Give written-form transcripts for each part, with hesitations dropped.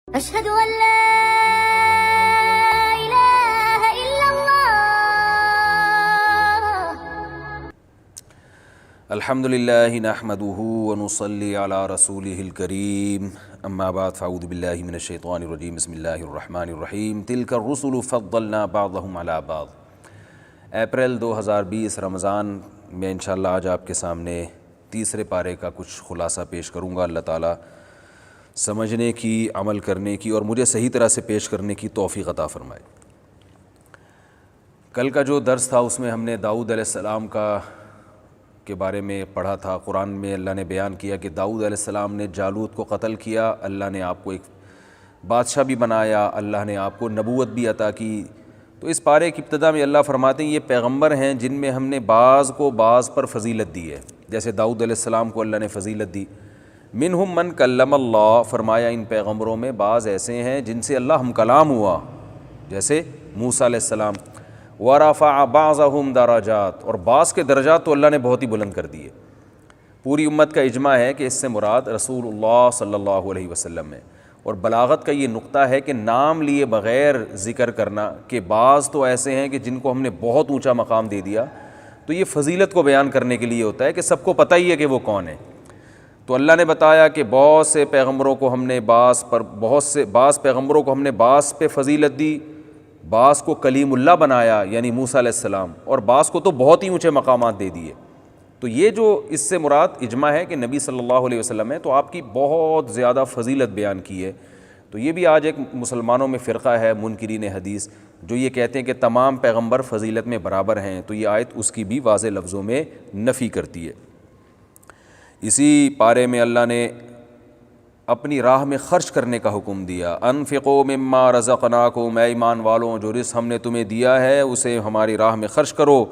أشهد أن لا إله إلا الله. الحمد للہ نحمده ونصلی علی رسولہ الکریم اما بعد فاعوذ باللہ من الشیطان الرجیم بسم اللہ الرحمن الرحیم تلک الرسل فضلنا بعضهم علی بعض۔ اپریل 2020 رمضان میں انشاءاللہ آج آپ کے سامنے تیسرے پارے کا کچھ خلاصہ پیش کروں گا۔ اللہ تعالیٰ سمجھنے کی، عمل کرنے کی اور مجھے صحیح طرح سے پیش کرنے کی توفیق عطا فرمائے۔ کل کا جو درس تھا اس میں ہم نے داؤد علیہ السلام کے بارے میں پڑھا تھا۔ قرآن میں اللہ نے بیان کیا کہ داؤد علیہ السلام نے جالوت کو قتل کیا، اللہ نے آپ کو ایک بادشاہ بھی بنایا، اللہ نے آپ کو نبوت بھی عطا کی۔ تو اس پارے کی ابتدا میں اللہ فرماتے ہیں یہ پیغمبر ہیں جن میں ہم نے بعض کو بعض پر فضیلت دی ہے، جیسے داؤد علیہ السلام کو اللہ نے فضیلت دی۔ منہم من کلم اللہ، فرمایا ان پیغمبروں میں بعض ایسے ہیں جن سے اللہ ہم کلام ہوا، جیسے موسیٰ علیہ السلام۔ ورفع بعضهم درجات، اور بعض کے درجات تو اللہ نے بہت ہی بلند کر دیے۔ پوری امت کا اجماع ہے کہ اس سے مراد رسول اللہ صلی اللہ علیہ وسلم ہے، اور بلاغت کا یہ نقطہ ہے کہ نام لیے بغیر ذکر کرنا کہ بعض تو ایسے ہیں کہ جن کو ہم نے بہت اونچا مقام دے دیا، تو یہ فضیلت کو بیان کرنے کے لیے ہوتا ہے کہ سب کو پتہ ہی ہے کہ وہ کون ہے۔ تو اللہ نے بتایا کہ بعض پیغمبروں کو ہم نے بعض پہ فضیلت دی، بعض کو کلیم اللہ بنایا یعنی موسیٰ علیہ السلام، اور بعض کو تو بہت ہی اونچے مقامات دے دیے۔ تو یہ جو اس سے مراد اجماع ہے کہ نبی صلی اللہ علیہ وسلم ہے، تو آپ کی بہت زیادہ فضیلت بیان کی ہے۔ تو یہ بھی آج ایک مسلمانوں میں فرقہ ہے منکرین حدیث جو یہ کہتے ہیں کہ تمام پیغمبر فضیلت میں برابر ہیں، تو یہ آیت اس کی بھی واضح لفظوں میں نفی کرتی ہے۔ اسی پارے میں اللہ نے اپنی راہ میں خرچ کرنے کا حکم دیا۔ انفقوا مما رزقناکم، اے ایمان والوں جو رزق ہم نے تمہیں دیا ہے اسے ہماری راہ میں خرچ کرو۔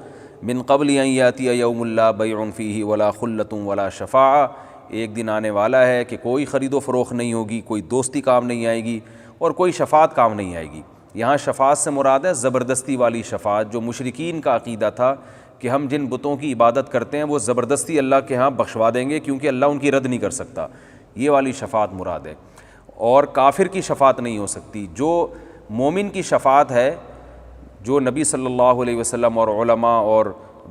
من قبل ان یاتی یوم لا بیع فیہ ولا خلۃ ولا شفاعہ، ایک دن آنے والا ہے کہ کوئی خرید و فروخت نہیں ہوگی، کوئی دوستی کام نہیں آئے گی اور کوئی شفاعت کام نہیں آئے گی۔ یہاں شفاعت سے مراد ہے زبردستی والی شفاعت، جو مشرکین کا عقیدہ تھا کہ ہم جن بتوں کی عبادت کرتے ہیں وہ زبردستی اللہ کے ہاں بخشوا دیں گے کیونکہ اللہ ان کی رد نہیں کر سکتا، یہ والی شفاعت مراد ہے۔ اور کافر کی شفاعت نہیں ہو سکتی۔ جو مومن کی شفاعت ہے، جو نبی صلی اللہ علیہ وسلم اور علماء اور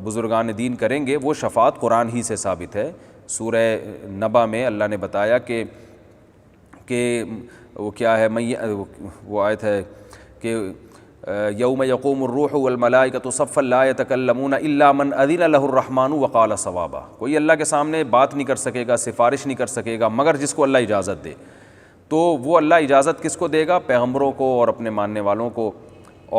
بزرگان دین کریں گے، وہ شفاعت قرآن ہی سے ثابت ہے۔ سورہ نبا میں اللہ نے بتایا کہ وہ کیا ہے، وہ آیت ہے کہ یوم یقوم الروح والملائکۃ صفا لا یتکلمون الا من اذن له الرحمن وقال صوابا، کوئی اللہ کے سامنے بات نہیں کر سکے گا، سفارش نہیں کر سکے گا مگر جس کو اللہ اجازت دے۔ تو وہ اللہ اجازت کس کو دے گا؟ پیغمبروں کو اور اپنے ماننے والوں کو۔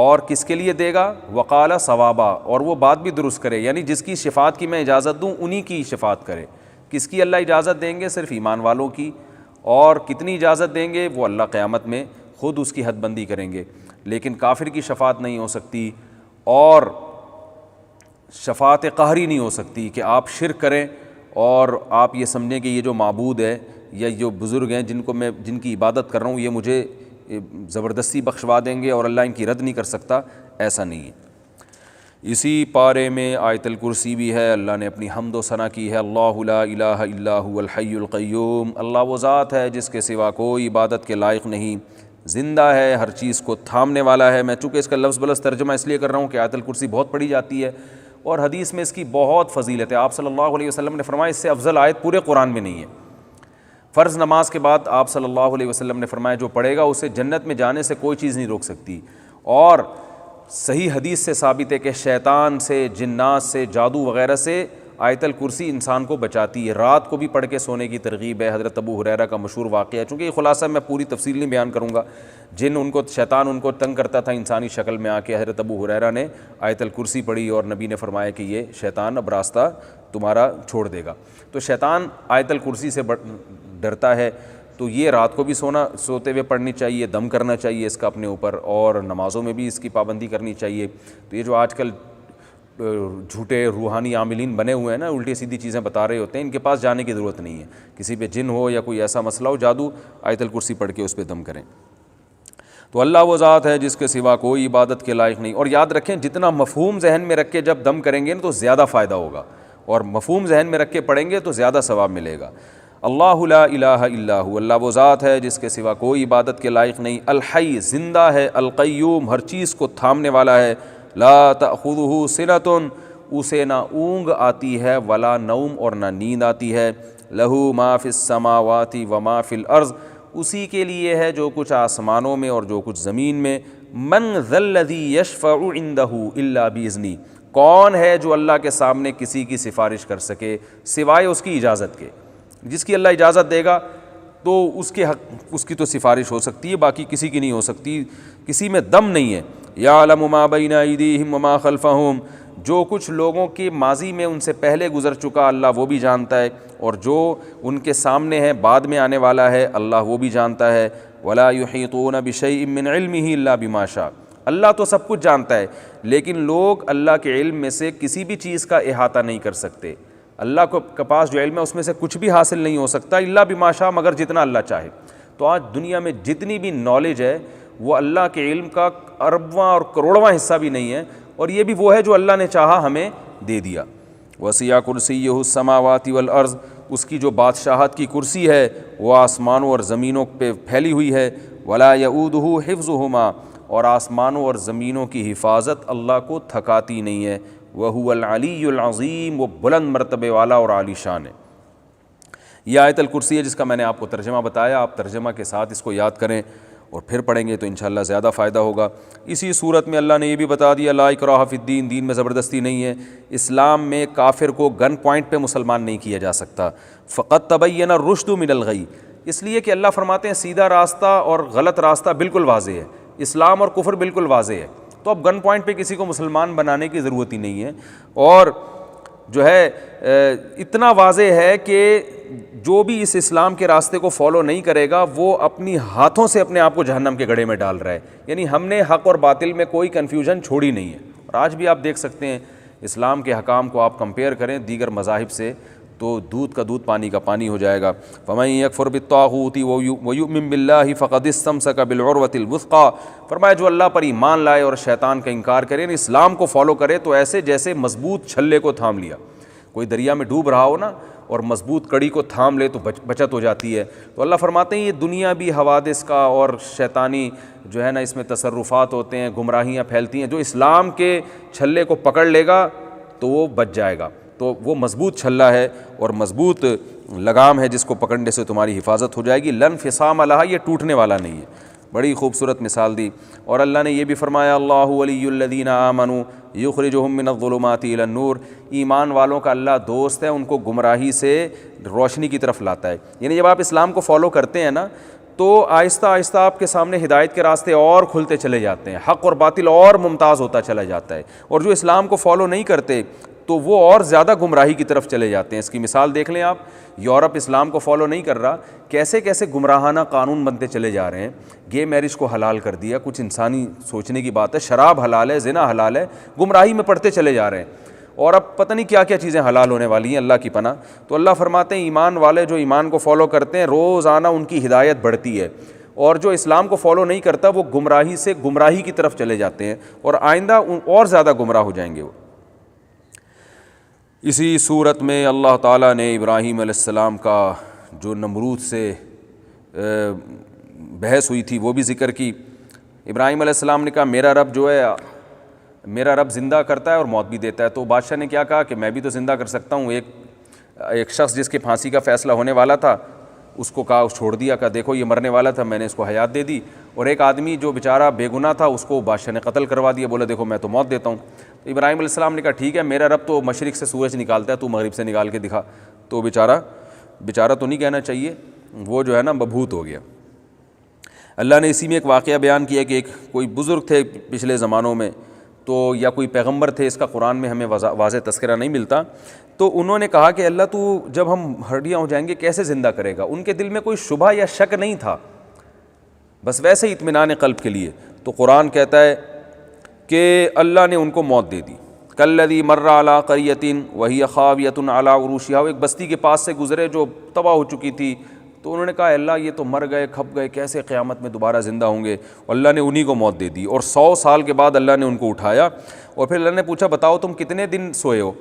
اور کس کے لیے دے گا؟ وقال صوابا، اور وہ بات بھی درست کرے، یعنی جس کی شفاعت کی میں اجازت دوں انہی کی شفاعت کرے۔ کس کی اللہ اجازت دیں گے؟ صرف ایمان والوں کی۔ اور کتنی اجازت دیں گے وہ اللہ قیامت میں خود اس کی حد بندی کریں گے، لیکن کافر کی شفاعت نہیں ہو سکتی، اور شفاعت قہری نہیں ہو سکتی کہ آپ شرک کریں اور آپ یہ سمجھیں کہ یہ جو معبود ہے یا جو بزرگ ہیں جن کی عبادت کر رہا ہوں یہ مجھے زبردستی بخشوا دیں گے اور اللہ ان کی رد نہیں کر سکتا، ایسا نہیں ہے۔ اسی پارے میں آیت الکرسی بھی ہے، اللہ نے اپنی حمد و ثنا کی ہے۔ اللہ لا الہ الا هو الحی القیوم، اللہ وہ ذات ہے جس کے سوا کوئی عبادت کے لائق نہیں، زندہ ہے، ہر چیز کو تھامنے والا ہے۔ میں چونکہ اس کا لفظ بلفظ ترجمہ اس لیے کر رہا ہوں کہ آیت الکرسی بہت پڑھی جاتی ہے اور حدیث میں اس کی بہت فضیلت ہے۔ آپ صلی اللہ علیہ وسلم نے فرمایا اس سے افضل آیت پورے قرآن میں نہیں ہے۔ فرض نماز کے بعد آپ صلی اللہ علیہ وسلم نے فرمایا جو پڑھے گا اسے جنت میں جانے سے کوئی چیز نہیں روک سکتی، اور صحیح حدیث سے ثابت ہے کہ شیطان سے، جنات سے، جادو وغیرہ سے آیت الکرسی انسان کو بچاتی ہے۔ رات کو بھی پڑھ کے سونے کی ترغیب ہے۔ حضرت ابو ہریرہ کا مشہور واقعہ ہے، چونکہ یہ خلاصہ میں پوری تفصیل نہیں بیان کروں گا۔ شیطان ان کو تنگ کرتا تھا انسانی شکل میں آ کے، حضرت ابو ہریرہ نے آیت الکرسی پڑھی اور نبی نے فرمایا کہ یہ شیطان اب راستہ تمہارا چھوڑ دے گا۔ تو شیطان آیت الکرسی سے ڈرتا ہے، تو یہ رات کو بھی سوتے ہوئے پڑھنی چاہیے، دم کرنا چاہیے اس کا اپنے اوپر، اور نمازوں میں بھی اس کی پابندی کرنی چاہیے۔ تو یہ جو آج کل جھوٹے روحانی عاملین بنے ہوئے ہیں نا، الٹی سیدھی چیزیں بتا رہے ہوتے ہیں، ان کے پاس جانے کی ضرورت نہیں ہے۔ کسی پہ جن ہو یا کوئی ایسا مسئلہ ہو جادو، آیت الکرسی پڑھ کے اس پہ دم کریں۔ تو اللہ وہ ذات ہے جس کے سوا کوئی عبادت کے لائق نہیں۔ اور یاد رکھیں جتنا مفہوم ذہن میں رکھ کے جب دم کریں گے تو زیادہ فائدہ ہوگا، اور مفہوم ذہن میں رکھ کے پڑھیں گے تو زیادہ ثواب ملے گا۔ اللہ لا الہ الا هو، اللہ وہ ذات ہے جس کے سوا کوئی عبادت کے لائق نہیں، الحی زندہ ہے، القیوم ہر چیز کو تھامنے والا ہے، لا تأخذہ سنۃ اسے نہ اونگ آتی ہے، ولا نوم اور نہ نیند آتی ہے، لہ ما فی السماوات و ما فی الارض اسی کے لیے ہے جو کچھ آسمانوں میں اور جو کچھ زمین میں، من ذا الذی یشفع عندہ الا باذنہ کون ہے جو اللہ کے سامنے کسی کی سفارش کر سکے سوائے اس کی اجازت کے، جس کی اللہ اجازت دے گا تو اس کی تو سفارش ہو سکتی ہے، باقی کسی کی نہیں ہو سکتی، کسی میں دم نہیں ہے۔ یعلم ما بین ایدیہم وما خلفہم جو کچھ لوگوں کے ماضی میں ان سے پہلے گزر چکا اللہ وہ بھی جانتا ہے، اور جو ان کے سامنے ہے بعد میں آنے والا ہے اللہ وہ بھی جانتا ہے۔ ولا یحیطون بشیء من علمہ الا بما شاء اللہ تو سب کچھ جانتا ہے، لیکن لوگ اللہ کے علم میں سے کسی بھی چیز کا احاطہ نہیں کر سکتے، اللہ کے پاس جو علم ہے اس میں سے کچھ بھی حاصل نہیں ہو سکتا الا بما شاء مگر جتنا اللہ چاہے۔ تو آج دنیا میں جتنی بھی نالج ہے وہ اللہ کے علم کا اربواں اور کروڑواں حصہ بھی نہیں ہے، اور یہ بھی وہ ہے جو اللہ نے چاہا ہمیں دے دیا۔ وسیع کرسیہ السماوات والارض اس کی جو بادشاہت کی کرسی ہے وہ آسمانوں اور زمینوں پہ پھیلی ہوئی ہے، ولا یؤودہ حفظہما اور آسمانوں اور زمینوں کی حفاظت اللہ کو تھکاتی نہیں ہے، وہو العلی العظیم وہ بلند مرتبے والا اور عالی شان ہے۔ یہ آیت الکرسی ہے جس کا میں نے آپ کو ترجمہ بتایا، آپ ترجمہ کے ساتھ اس کو یاد کریں اور پھر پڑھیں گے تو انشاءاللہ زیادہ فائدہ ہوگا۔ اسی صورت میں اللہ نے یہ بھی بتا دیا لا اکراہ فی الدین، دین میں زبردستی نہیں ہے، اسلام میں کافر کو گن پوائنٹ پہ مسلمان نہیں کیا جا سکتا، فقط تبین الرشد من الغی اس لیے کہ اللہ فرماتے ہیں سیدھا راستہ اور غلط راستہ بالکل واضح ہے، اسلام اور کفر بالکل واضح ہے، تو اب گن پوائنٹ پہ کسی کو مسلمان بنانے کی ضرورت ہی نہیں ہے، اور جو ہے اتنا واضح ہے کہ جو بھی اس اسلام کے راستے کو فالو نہیں کرے گا وہ اپنی ہاتھوں سے اپنے آپ کو جہنم کے گڑھے میں ڈال رہا ہے، یعنی ہم نے حق اور باطل میں کوئی کنفیوژن چھوڑی نہیں ہے۔ اور آج بھی آپ دیکھ سکتے ہیں اسلام کے حکام کو آپ کمپیئر کریں دیگر مذاہب سے تو دودھ کا دودھ پانی کا پانی ہو جائے گا۔ فَمَن يَكْفُرْ بِالطَّاغُوتِ وَيُؤْمِن بِاللَّهِ فَقَدِ اسْتَمْسَكَ بِالْعُرْوَةِ الْوُثْقَىٰ فرمایا جو اللہ پر ایمان لائے اور شیطان کا انکار کرے، اسلام کو فالو کرے تو ایسے جیسے مضبوط چھلے کو تھام لیا، کوئی دریا میں ڈوب رہا ہو نا اور مضبوط کڑی کو تھام لے تو بچت ہو جاتی ہے۔ تو اللہ فرماتے ہیں یہ دنیا بھی حوادث کا اور شیطانی جو ہے نا اس میں تصرفات ہوتے ہیں، گمراہیاں پھیلتی ہیں، جو اسلام کے چھلے کو پکڑ لے گا تو وہ بچ جائے گا، تو وہ مضبوط چھلا ہے اور مضبوط لگام ہے جس کو پکڑنے سے تمہاری حفاظت ہو جائے گی، لن فصام لہا یہ ٹوٹنے والا نہیں ہے۔ بڑی خوبصورت مثال دی۔ اور اللہ نے یہ بھی فرمایا اللہ ولی الذین آمنوا یخرجہم من الظلمات الی النور ایمان والوں کا اللہ دوست ہے، ان کو گمراہی سے روشنی کی طرف لاتا ہے، یعنی جب آپ اسلام کو فالو کرتے ہیں نا تو آہستہ آہستہ آپ کے سامنے ہدایت کے راستے اور کھلتے چلے جاتے ہیں، حق اور باطل اور ممتاز ہوتا چلا جاتا ہے، اور جو اسلام کو فالو نہیں کرتے تو وہ اور زیادہ گمراہی کی طرف چلے جاتے ہیں۔ اس کی مثال دیکھ لیں آپ، یورپ اسلام کو فالو نہیں کر رہا، کیسے کیسے گمراہانہ قانون بنتے چلے جا رہے ہیں، گے میرج کو حلال کر دیا، کچھ انسانی سوچنے کی بات ہے، شراب حلال ہے، زنا حلال ہے، گمراہی میں پڑتے چلے جا رہے ہیں، اور اب پتہ نہیں کیا کیا چیزیں حلال ہونے والی ہیں، اللہ کی پناہ۔ تو اللہ فرماتے ہیں ایمان والے جو ایمان کو فالو کرتے ہیں روزانہ ان کی ہدایت بڑھتی ہے، اور جو اسلام کو فالو نہیں کرتا وہ گمراہی سے گمراہی کی طرف چلے جاتے ہیں، اور آئندہ اور زیادہ گمراہ ہو جائیں گے وہ۔ اسی صورت میں اللہ تعالیٰ نے ابراہیم علیہ السلام کا جو نمرود سے بحث ہوئی تھی وہ بھی ذکر کی۔ ابراہیم علیہ السلام نے کہا میرا رب جو ہے میرا رب زندہ کرتا ہے اور موت بھی دیتا ہے، تو بادشاہ نے کیا کہا کہ میں بھی تو زندہ کر سکتا ہوں۔ ایک شخص جس کے پھانسی کا فیصلہ ہونے والا تھا اس کو کہا، اس چھوڑ دیا، کہا دیکھو یہ مرنے والا تھا میں نے اس کو حیات دے دی، اور ایک آدمی جو بیچارہ بے گناہ تھا اس کو بادشاہ نے قتل کروا دیا، بولا دیکھو میں تو موت دیتا ہوں۔ تو ابراہیم علیہ السلام نے کہا ٹھیک ہے میرا رب تو مشرق سے سورج نکالتا ہے، تو مغرب سے نکال کے دکھا، تو بیچارہ تو نہیں کہنا چاہیے، وہ جو ہے نا مبہوت ہو گیا۔ اللہ نے اسی میں ایک واقعہ بیان کیا کہ ایک کوئی بزرگ تھے پچھلے زمانوں میں، تو یا کوئی پیغمبر تھے، اس کا قرآن میں ہمیں واضح تذکرہ نہیں ملتا، تو انہوں نے کہا کہ اللہ تو جب ہم ہڈیاں ہو جائیں گے کیسے زندہ کرے گا؟ ان کے دل میں کوئی شبہ یا شک نہیں تھا، بس ویسے ہی اطمینان قلب کے لیے۔ تو قرآن کہتا ہے کہ اللہ نے ان کو موت دے دی، کالذی مر علی قریۃ وہی خاویۃ علی عروشہا، ایک بستی کے پاس سے گزرے جو تباہ ہو چکی تھی، تو انہوں نے کہا اللہ یہ تو مر گئے کھپ گئے، کیسے قیامت میں دوبارہ زندہ ہوں گے؟ اللہ نے انہی کو موت دے دی، اور 100 سال کے بعد اللہ نے ان کو اٹھایا، اور پھر اللہ نے پوچھا بتاؤ تم کتنے دن سوئے ہو،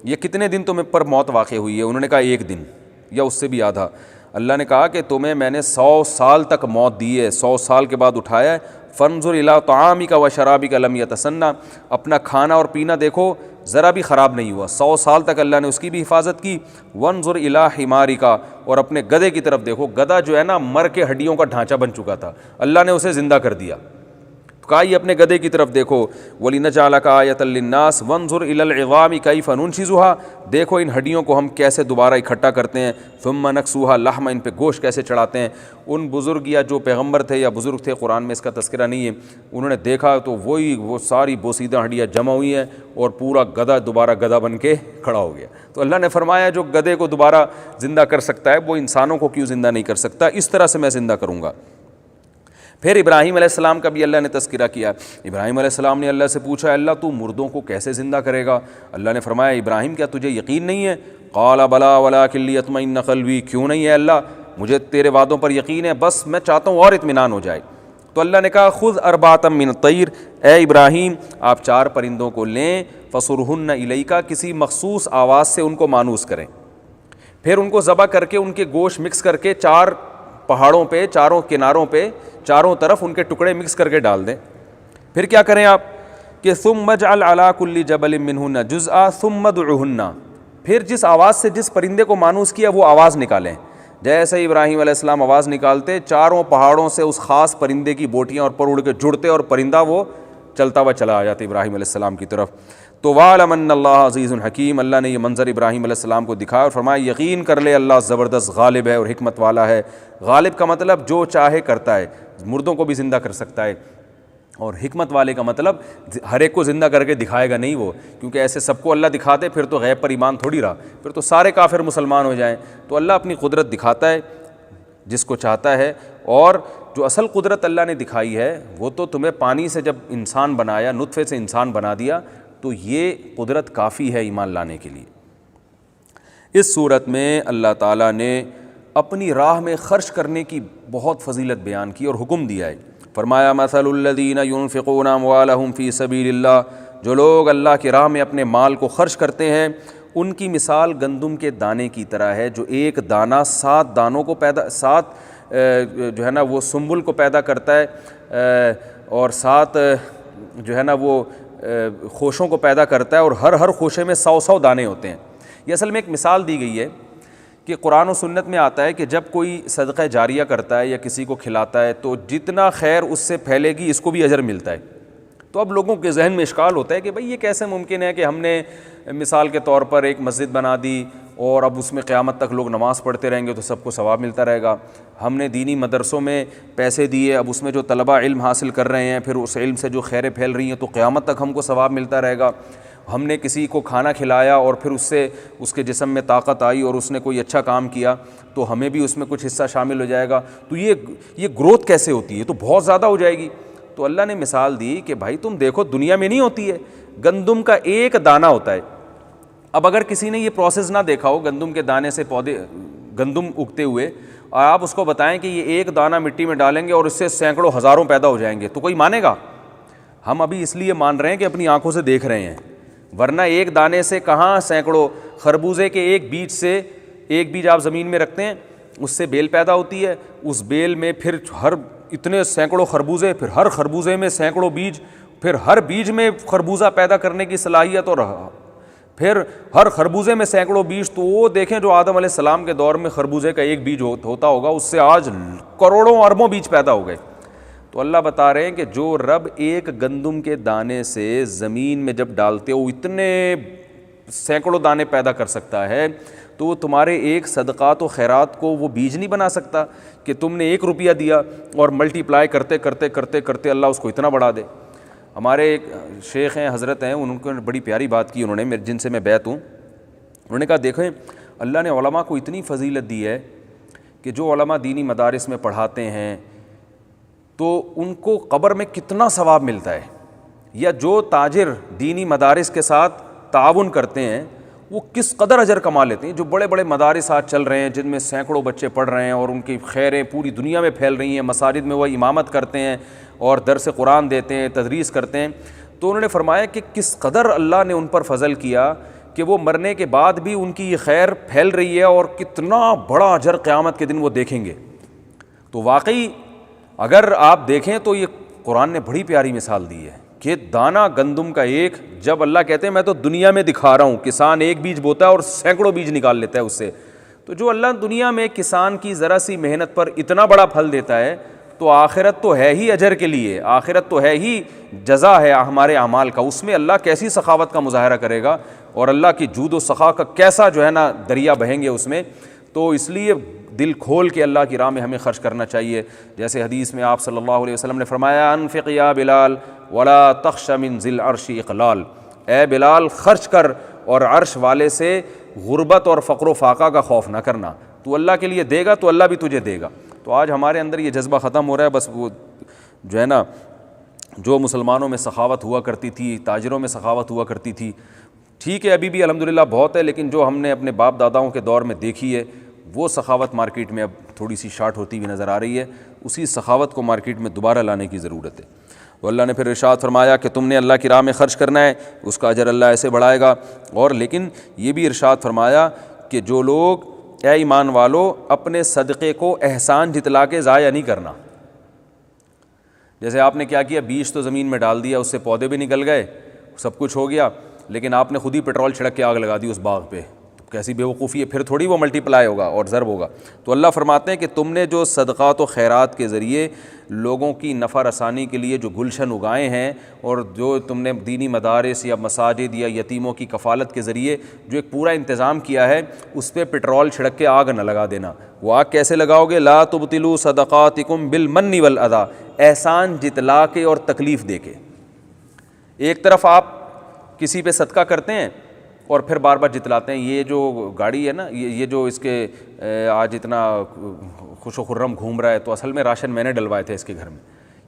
یہ کتنے دن تمہیں پر موت واقع ہوئی ہے؟ انہوں نے کہا 1 دن۔ یا اس سے بھی آدھا۔ اللہ نے کہا کہ تمہیں میں نے 100 سال تک موت دی ہے، 100 سال کے بعد اٹھایا ہے۔ فانظر الی طعامک و شرابک لم یتسنى، اپنا کھانا اور پینا دیکھو ذرا بھی خراب نہیں ہوا، 100 سال تک اللہ نے اس کی بھی حفاظت کی۔ وانظر الی حمارک، اور اپنے گدھے کی طرف دیکھو، گدھا جو ہے نا مر کے ہڈیوں کا ڈھانچہ بن چکا تھا، اللہ نے اسے زندہ کر دیا۔ کہا یہ اپنے گدھے کی طرف دیکھو۔ وَلِنَجْعَلَكَ آیَةً لِلنَّاسِ وَانظُرْ إِلَى الْعِظَامِ كَيْفَ نُنشِزُهَا، دیکھو ان ہڈیوں کو ہم کیسے دوبارہ اکٹھا کرتے ہیں، ثُمَّ نَكْسُوهَا لَحْمًا، ان پہ گوشت کیسے چڑھاتے ہیں۔ ان بزرگ یا جو پیغمبر تھے یا بزرگ تھے، قرآن میں اس کا تذکرہ نہیں ہے، انہوں نے دیکھا تو وہ ساری بوسیدہ ہڈیاں جمع ہوئی ہیں اور پورا گدھا دوبارہ گدھا بن کے کھڑا ہو گیا۔ تو اللہ نے فرمایا جو گدھے کو دوبارہ زندہ کر سکتا ہے وہ انسانوں کو کیوں زندہ نہیں کر سکتا، اس طرح سے میں زندہ کروں گا۔ پھر ابراہیم علیہ السلام کا بھی اللہ نے تذکرہ کیا۔ ابراہیم علیہ السلام نے اللہ سے پوچھا اللہ تو مردوں کو کیسے زندہ کرے گا؟ اللہ نے فرمایا ابراہیم کیا تجھے یقین نہیں ہے؟ قال بلا ولکن لیطمئن قلبی، کیوں نہیں ہے اللہ، مجھے تیرے وعدوں پر یقین ہے، بس میں چاہتا ہوں اور اطمینان ہو جائے۔ تو اللہ نے کہا خذ اربعۃ من الطیر، اے ابراہیم آپ 4 پرندوں کو لیں، فصرہن الیک، کسی مخصوص آواز سے ان کو مانوس کریں، پھر ان کو ذبح کر کے ان کے گوشت مکس کر کے 4 پہاڑوں پہ، چاروں کناروں پہ، چاروں طرف ان کے ٹکڑے مکس کر کے ڈال دیں۔ پھر کیا کریں آپ کہ ثم اجعل علی کل جبل منہن جزءا ثم ادعہن، پھر جس آواز سے جس پرندے کو مانوس کیا وہ آواز نکالیں۔ جیسے ابراہیم علیہ السلام آواز نکالتے، چاروں پہاڑوں سے اس خاص پرندے کی بوٹیاں اور پر اڑ کے جڑتے اور پرندہ وہ چلتا ہوا چلا آ جاتا ابراہیم علیہ السلام کی طرف۔ تو وَاعْلَمْ أَنَّ اللَّهَ عَزِيزٌ حَكِيمٌ، اللہ نے یہ منظر ابراہیم علیہ السلام کو دکھایا اور فرمایا یقین کر لے اللہ زبردست غالب ہے اور حکمت والا ہے۔ غالب کا مطلب جو چاہے کرتا ہے، مردوں کو بھی زندہ کر سکتا ہے، اور حکمت والے کا مطلب ہر ایک کو زندہ کر کے دکھائے گا نہیں وہ، کیونکہ ایسے سب کو اللہ دکھاتے پھر تو غیب پر ایمان تھوڑی رہا، پھر تو سارے کافر مسلمان ہو جائیں۔ تو اللہ اپنی قدرت دکھاتا ہے جس کو چاہتا ہے، اور جو اصل قدرت اللہ نے دکھائی ہے وہ تو تمہیں پانی سے جب انسان بنایا، نطفے سے انسان بنا دیا، تو یہ قدرت کافی ہے ایمان لانے کے لیے۔ اس صورت میں اللہ تعالیٰ نے اپنی راہ میں خرچ کرنے کی بہت فضیلت بیان کی اور حکم دیا ہے۔ فرمایا مثل الذین ينفقون اموالهم فی سبیل اللہ، جو لوگ اللہ کی راہ میں اپنے مال کو خرچ کرتے ہیں ان کی مثال گندم کے دانے کی طرح ہے، جو ایک دانہ 7 دانوں کو سات جو ہے نا وہ سنبل کو پیدا کرتا ہے، اور 7 جو ہے نا وہ خوشوں کو پیدا کرتا ہے، اور ہر خوشے میں 100 دانے ہوتے ہیں۔ یہ اصل میں ایک مثال دی گئی ہے کہ قرآن و سنت میں آتا ہے کہ جب کوئی صدقہ جاریہ کرتا ہے یا کسی کو کھلاتا ہے تو جتنا خیر اس سے پھیلے گی اس کو بھی اجر ملتا ہے۔ تو اب لوگوں کے ذہن میں اشکال ہوتا ہے کہ بھئی یہ کیسے ممکن ہے کہ ہم نے مثال کے طور پر ایک مسجد بنا دی اور اب اس میں قیامت تک لوگ نماز پڑھتے رہیں گے تو سب کو ثواب ملتا رہے گا، ہم نے دینی مدرسوں میں پیسے دیے، اب اس میں جو طلبہ علم حاصل کر رہے ہیں پھر اس علم سے جو خیریں پھیل رہی ہیں تو قیامت تک ہم کو ثواب ملتا رہے گا، ہم نے کسی کو کھانا کھلایا اور پھر اس سے اس کے جسم میں طاقت آئی اور اس نے کوئی اچھا کام کیا تو ہمیں بھی اس میں کچھ حصہ شامل ہو جائے گا، تو یہ گروتھ کیسے ہوتی ہے؟ تو بہت زیادہ ہو جائے گی۔ تو اللہ نے مثال دی کہ بھائی تم دیکھو دنیا میں نہیں ہوتی ہے، گندم کا ایک دانہ ہوتا ہے۔ اب اگر کسی نے یہ پروسیس نہ دیکھا ہو گندم کے دانے سے پودے گندم اگتے ہوئے، اور آپ اس کو بتائیں کہ یہ ایک دانہ مٹی میں ڈالیں گے اور اس سے سینکڑوں ہزاروں پیدا ہو جائیں گے، تو کوئی مانے گا؟ ہم ابھی اس لیے مان رہے ہیں کہ اپنی آنکھوں سے دیکھ رہے ہیں، ورنہ ایک دانے سے کہاں سینکڑوں، خربوزے کے ایک بیج سے، ایک بیج آپ زمین میں رکھتے ہیں اس سے بیل پیدا ہوتی ہے، اس بیل میں پھر ہر اتنے سینکڑوں خربوزے، پھر ہر خربوزے میں سینکڑوں بیج، پھر ہر بیج میں خربوزہ پیدا کرنے کی صلاحیت، اور پھر ہر خربوزے میں سینکڑوں بیج۔ تو وہ دیکھیں جو آدم علیہ السلام کے دور میں خربوزے کا ایک بیج ہوتا ہوگا اس سے آج کروڑوں اربوں بیج پیدا ہو گئے۔ تو اللہ بتا رہے ہیں کہ جو رب ایک گندم کے دانے سے زمین میں جب ڈالتے ہو اتنے سینکڑوں دانے پیدا کر سکتا ہے، تو وہ تمہارے ایک صدقات و خیرات کو وہ بیج نہیں بنا سکتا کہ تم نے 1 روپیہ دیا اور ملٹی پلائی کرتے کرتے کرتے کرتے اللہ اس کو اتنا بڑھا دے۔ ہمارے ایک شیخ ہیں، حضرت ہیں، ان کو بڑی پیاری بات کی انہوں نے، جن سے میں بیعت ہوں، انہوں نے کہا دیکھیں اللہ نے علماء کو اتنی فضیلت دی ہے کہ جو علماء دینی مدارس میں پڑھاتے ہیں تو ان کو قبر میں کتنا ثواب ملتا ہے، یا جو تاجر دینی مدارس کے ساتھ تعاون کرتے ہیں وہ کس قدر اجر کما لیتے ہیں۔ جو بڑے بڑے مدارس آج چل رہے ہیں جن میں سینکڑوں بچے پڑھ رہے ہیں اور ان کی خیریں پوری دنیا میں پھیل رہی ہیں، مساجد میں وہ امامت کرتے ہیں اور درس قرآن دیتے ہیں، تدریس کرتے ہیں، تو انہوں نے فرمایا کہ کس قدر اللہ نے ان پر فضل کیا کہ وہ مرنے کے بعد بھی ان کی یہ خیر پھیل رہی ہے اور کتنا بڑا اجر قیامت کے دن وہ دیکھیں گے. تو واقعی اگر آپ دیکھیں تو یہ قرآن نے بڑی پیاری مثال دی ہے کہ دانہ گندم کا ایک، جب اللہ کہتے ہیں میں تو دنیا میں دکھا رہا ہوں، کسان ایک بیج بوتا ہے اور سینکڑوں بیج نکال لیتا ہے اس سے، تو جو اللہ دنیا میں کسان کی ذرا سی محنت پر اتنا بڑا پھل دیتا ہے تو آخرت تو ہے ہی اجر کے لیے، آخرت تو ہے ہی جزا ہے ہمارے اعمال کا، اس میں اللہ کیسی سخاوت کا مظاہرہ کرے گا اور اللہ کی جود و سخا کا کیسا جو ہے نا دریا بہیں گے اس میں. تو اس لیے دل کھول کے اللہ کی راہ میں ہمیں خرچ کرنا چاہیے. جیسے حدیث میں آپ صلی اللہ علیہ وسلم نے فرمایا انفق یا بلال ولا تخش من ذی العرش اقلال، اے بلال خرچ کر اور عرش والے سے غربت اور فقر و فاقہ کا خوف نہ کرنا، تو اللہ کے لیے دے گا تو اللہ بھی تجھے دے گا. تو آج ہمارے اندر یہ جذبہ ختم ہو رہا ہے. بس وہ جو ہے نا جو مسلمانوں میں سخاوت ہوا کرتی تھی، تاجروں میں سخاوت ہوا کرتی تھی، ٹھیک ہے ابھی بھی الحمدللہ بہت ہے، لیکن جو ہم نے اپنے باپ داداؤں کے دور میں دیکھی ہے وہ سخاوت مارکیٹ میں اب تھوڑی سی شارٹ ہوتی ہوئی نظر آ رہی ہے. اسی سخاوت کو مارکیٹ میں دوبارہ لانے کی ضرورت ہے. تو اللہ نے پھر ارشاد فرمایا کہ تم نے اللہ کی راہ میں خرچ کرنا ہے، اس کا اجر اللہ ایسے بڑھائے گا. اور لیکن یہ بھی ارشاد فرمایا کہ جو لوگ اے ایمان والو اپنے صدقے کو احسان جتلا کے ضائع نہیں کرنا. جیسے آپ نے کیا کیا، بیج تو زمین میں ڈال دیا، اس سے پودے بھی نکل گئے، سب کچھ ہو گیا، لیکن آپ نے خود ہی پیٹرول چھڑک کے آگ لگا دی اس باغ پہ، کیسی بے وقوفی ہے، پھر تھوڑی وہ ملٹی پلائی ہوگا اور ضرب ہوگا. تو اللہ فرماتے ہیں کہ تم نے جو صدقات و خیرات کے ذریعے لوگوں کی نفع رسانی کے لیے جو گلشن اگائے ہیں، اور جو تم نے دینی مدارس یا مساجد یا یتیموں کی کفالت کے ذریعے جو ایک پورا انتظام کیا ہے، اس پہ پیٹرول چھڑک کے آگ نہ لگا دینا. وہ آگ کیسے لگاؤ گے؟ لا تبطلوا صدقاتکم بالمن والاذی، احسان جتلا کے اور تکلیف دے کے. ایک طرف آپ کسی پہ صدقہ کرتے ہیں اور پھر بار بار جتلاتے ہیں. یہ جو گاڑی ہے نا، یہ جو اس کے آج اتنا خوش و خرم گھوم رہا ہے، تو اصل میں راشن میں نے ڈلوائے تھے اس کے گھر میں.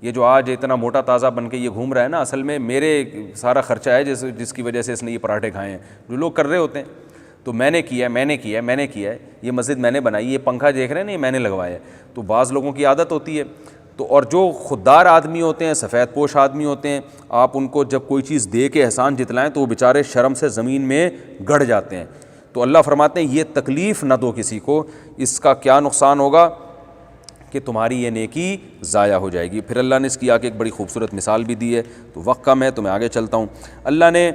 یہ جو آج اتنا موٹا تازہ بن کے یہ گھوم رہا ہے نا، اصل میں میرے سارا خرچہ ہے جس کی وجہ سے اس نے یہ پراٹھے کھائے ہیں. جو لوگ کر رہے ہوتے ہیں تو میں نے کیا ہے، یہ مسجد میں نے بنائی، یہ پنکھا دیکھ رہے ہیں نا، یہ میں نے لگوایا ہے. تو بعض لوگوں کی عادت ہوتی ہے. تو اور جو خوددار آدمی ہوتے ہیں، سفید پوش آدمی ہوتے ہیں، آپ ان کو جب کوئی چیز دے کے احسان جتلائیں تو وہ بیچارے شرم سے زمین میں گڑ جاتے ہیں. تو اللہ فرماتے ہیں یہ تکلیف نہ دو کسی کو، اس کا کیا نقصان ہوگا کہ تمہاری یہ نیکی ضائع ہو جائے گی. پھر اللہ نے اس کی آگے ایک بڑی خوبصورت مثال بھی دی ہے. تو وقت کم ہے تو میں آگے چلتا ہوں. اللہ نے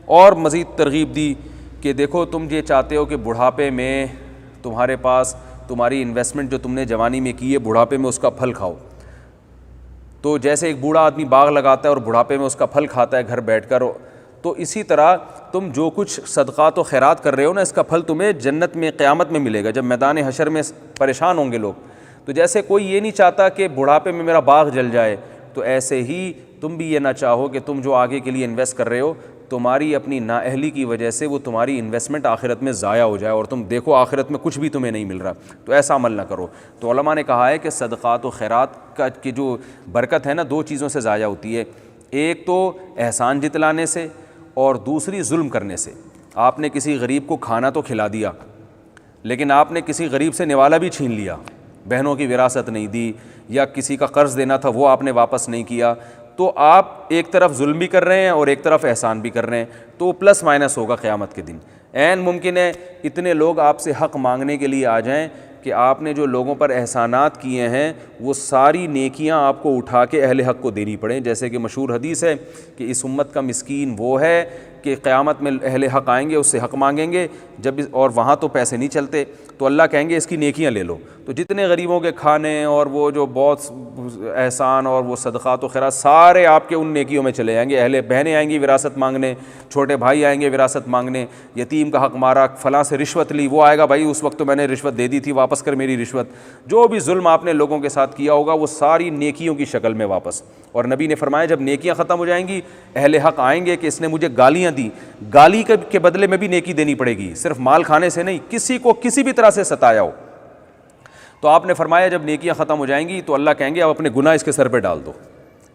اور مزید ترغیب دی کہ دیکھو تم یہ چاہتے ہو کہ بڑھاپے میں تمہارے پاس تمہاری انویسٹمنٹ جو تم نے جوانی میں کی ہے، بڑھاپے میں اس کا پھل کھاؤ. تو جیسے ایک بوڑھا آدمی باغ لگاتا ہے اور بڑھاپے میں اس کا پھل کھاتا ہے گھر بیٹھ کر، تو اسی طرح تم جو کچھ صدقات و خیرات کر رہے ہو نا، اس کا پھل تمہیں جنت میں قیامت میں ملے گا جب میدان حشر میں پریشان ہوں گے لوگ. تو جیسے کوئی یہ نہیں چاہتا کہ بڑھاپے میں میرا باغ جل جائے، تو ایسے ہی تم بھی یہ نہ چاہو کہ تم جو آگے کے لیے انویسٹ کر رہے ہو، تمہاری اپنی نااہلی کی وجہ سے وہ تمہاری انویسٹمنٹ آخرت میں ضائع ہو جائے اور تم دیکھو آخرت میں کچھ بھی تمہیں نہیں مل رہا. تو ایسا عمل نہ کرو. تو علماء نے کہا ہے کہ صدقات و خیرات کی جو برکت ہے نا، دو چیزوں سے ضائع ہوتی ہے. ایک تو احسان جتلانے سے، اور دوسری ظلم کرنے سے. آپ نے کسی غریب کو کھانا تو کھلا دیا، لیکن آپ نے کسی غریب سے نوالا بھی چھین لیا، بہنوں کی وراثت نہیں دی، یا کسی کا قرض دینا تھا وہ آپ نے واپس نہیں کیا. تو آپ ایک طرف ظلم بھی کر رہے ہیں اور ایک طرف احسان بھی کر رہے ہیں. تو پلس مائنس ہوگا قیامت کے دن. عین ممکن ہے اتنے لوگ آپ سے حق مانگنے کے لیے آ جائیں کہ آپ نے جو لوگوں پر احسانات کیے ہیں وہ ساری نیکیاں آپ کو اٹھا کے اہل حق کو دینی پڑیں. جیسے کہ مشہور حدیث ہے کہ اس امت کا مسکین وہ ہے کہ قیامت میں اہل حق آئیں گے، اس سے حق مانگیں گے اور وہاں تو پیسے نہیں چلتے، تو اللہ کہیں گے اس کی نیکیاں لے لو. تو جتنے غریبوں کے کھانے اور وہ جو بہت احسان اور وہ صدقات و خیرات سارے آپ کے ان نیکیوں میں چلے جائیں گے. اہل بہنیں آئیں گی وراثت مانگنے، چھوٹے بھائی آئیں گے وراثت مانگنے، یتیم کا حق مارا، فلاں سے رشوت لی، وہ آئے گا بھائی اس وقت تو میں نے رشوت دے دی تھی، واپس کر میری رشوت. جو بھی ظلم آپ نے لوگوں کے ساتھ کیا ہوگا وہ ساری نیکیوں کی شکل میں واپس. اور نبی نے فرمایا جب نیکیاں ختم ہو جائیں گی، اہل حق آئیں گے کہ اس نے مجھے گالیاں دی، گالی کے بدلے میں بھی نیکی دینی پڑے گی، صرف مال کھانے سے نہیں، کسی کو کسی بھی طرح سے ستایا ہو. تو آپ نے فرمایا جب نیکیاں ختم ہو جائیں گی تو اللہ کہیں گے اب اپنے گناہ اس کے سر پہ ڈال دو،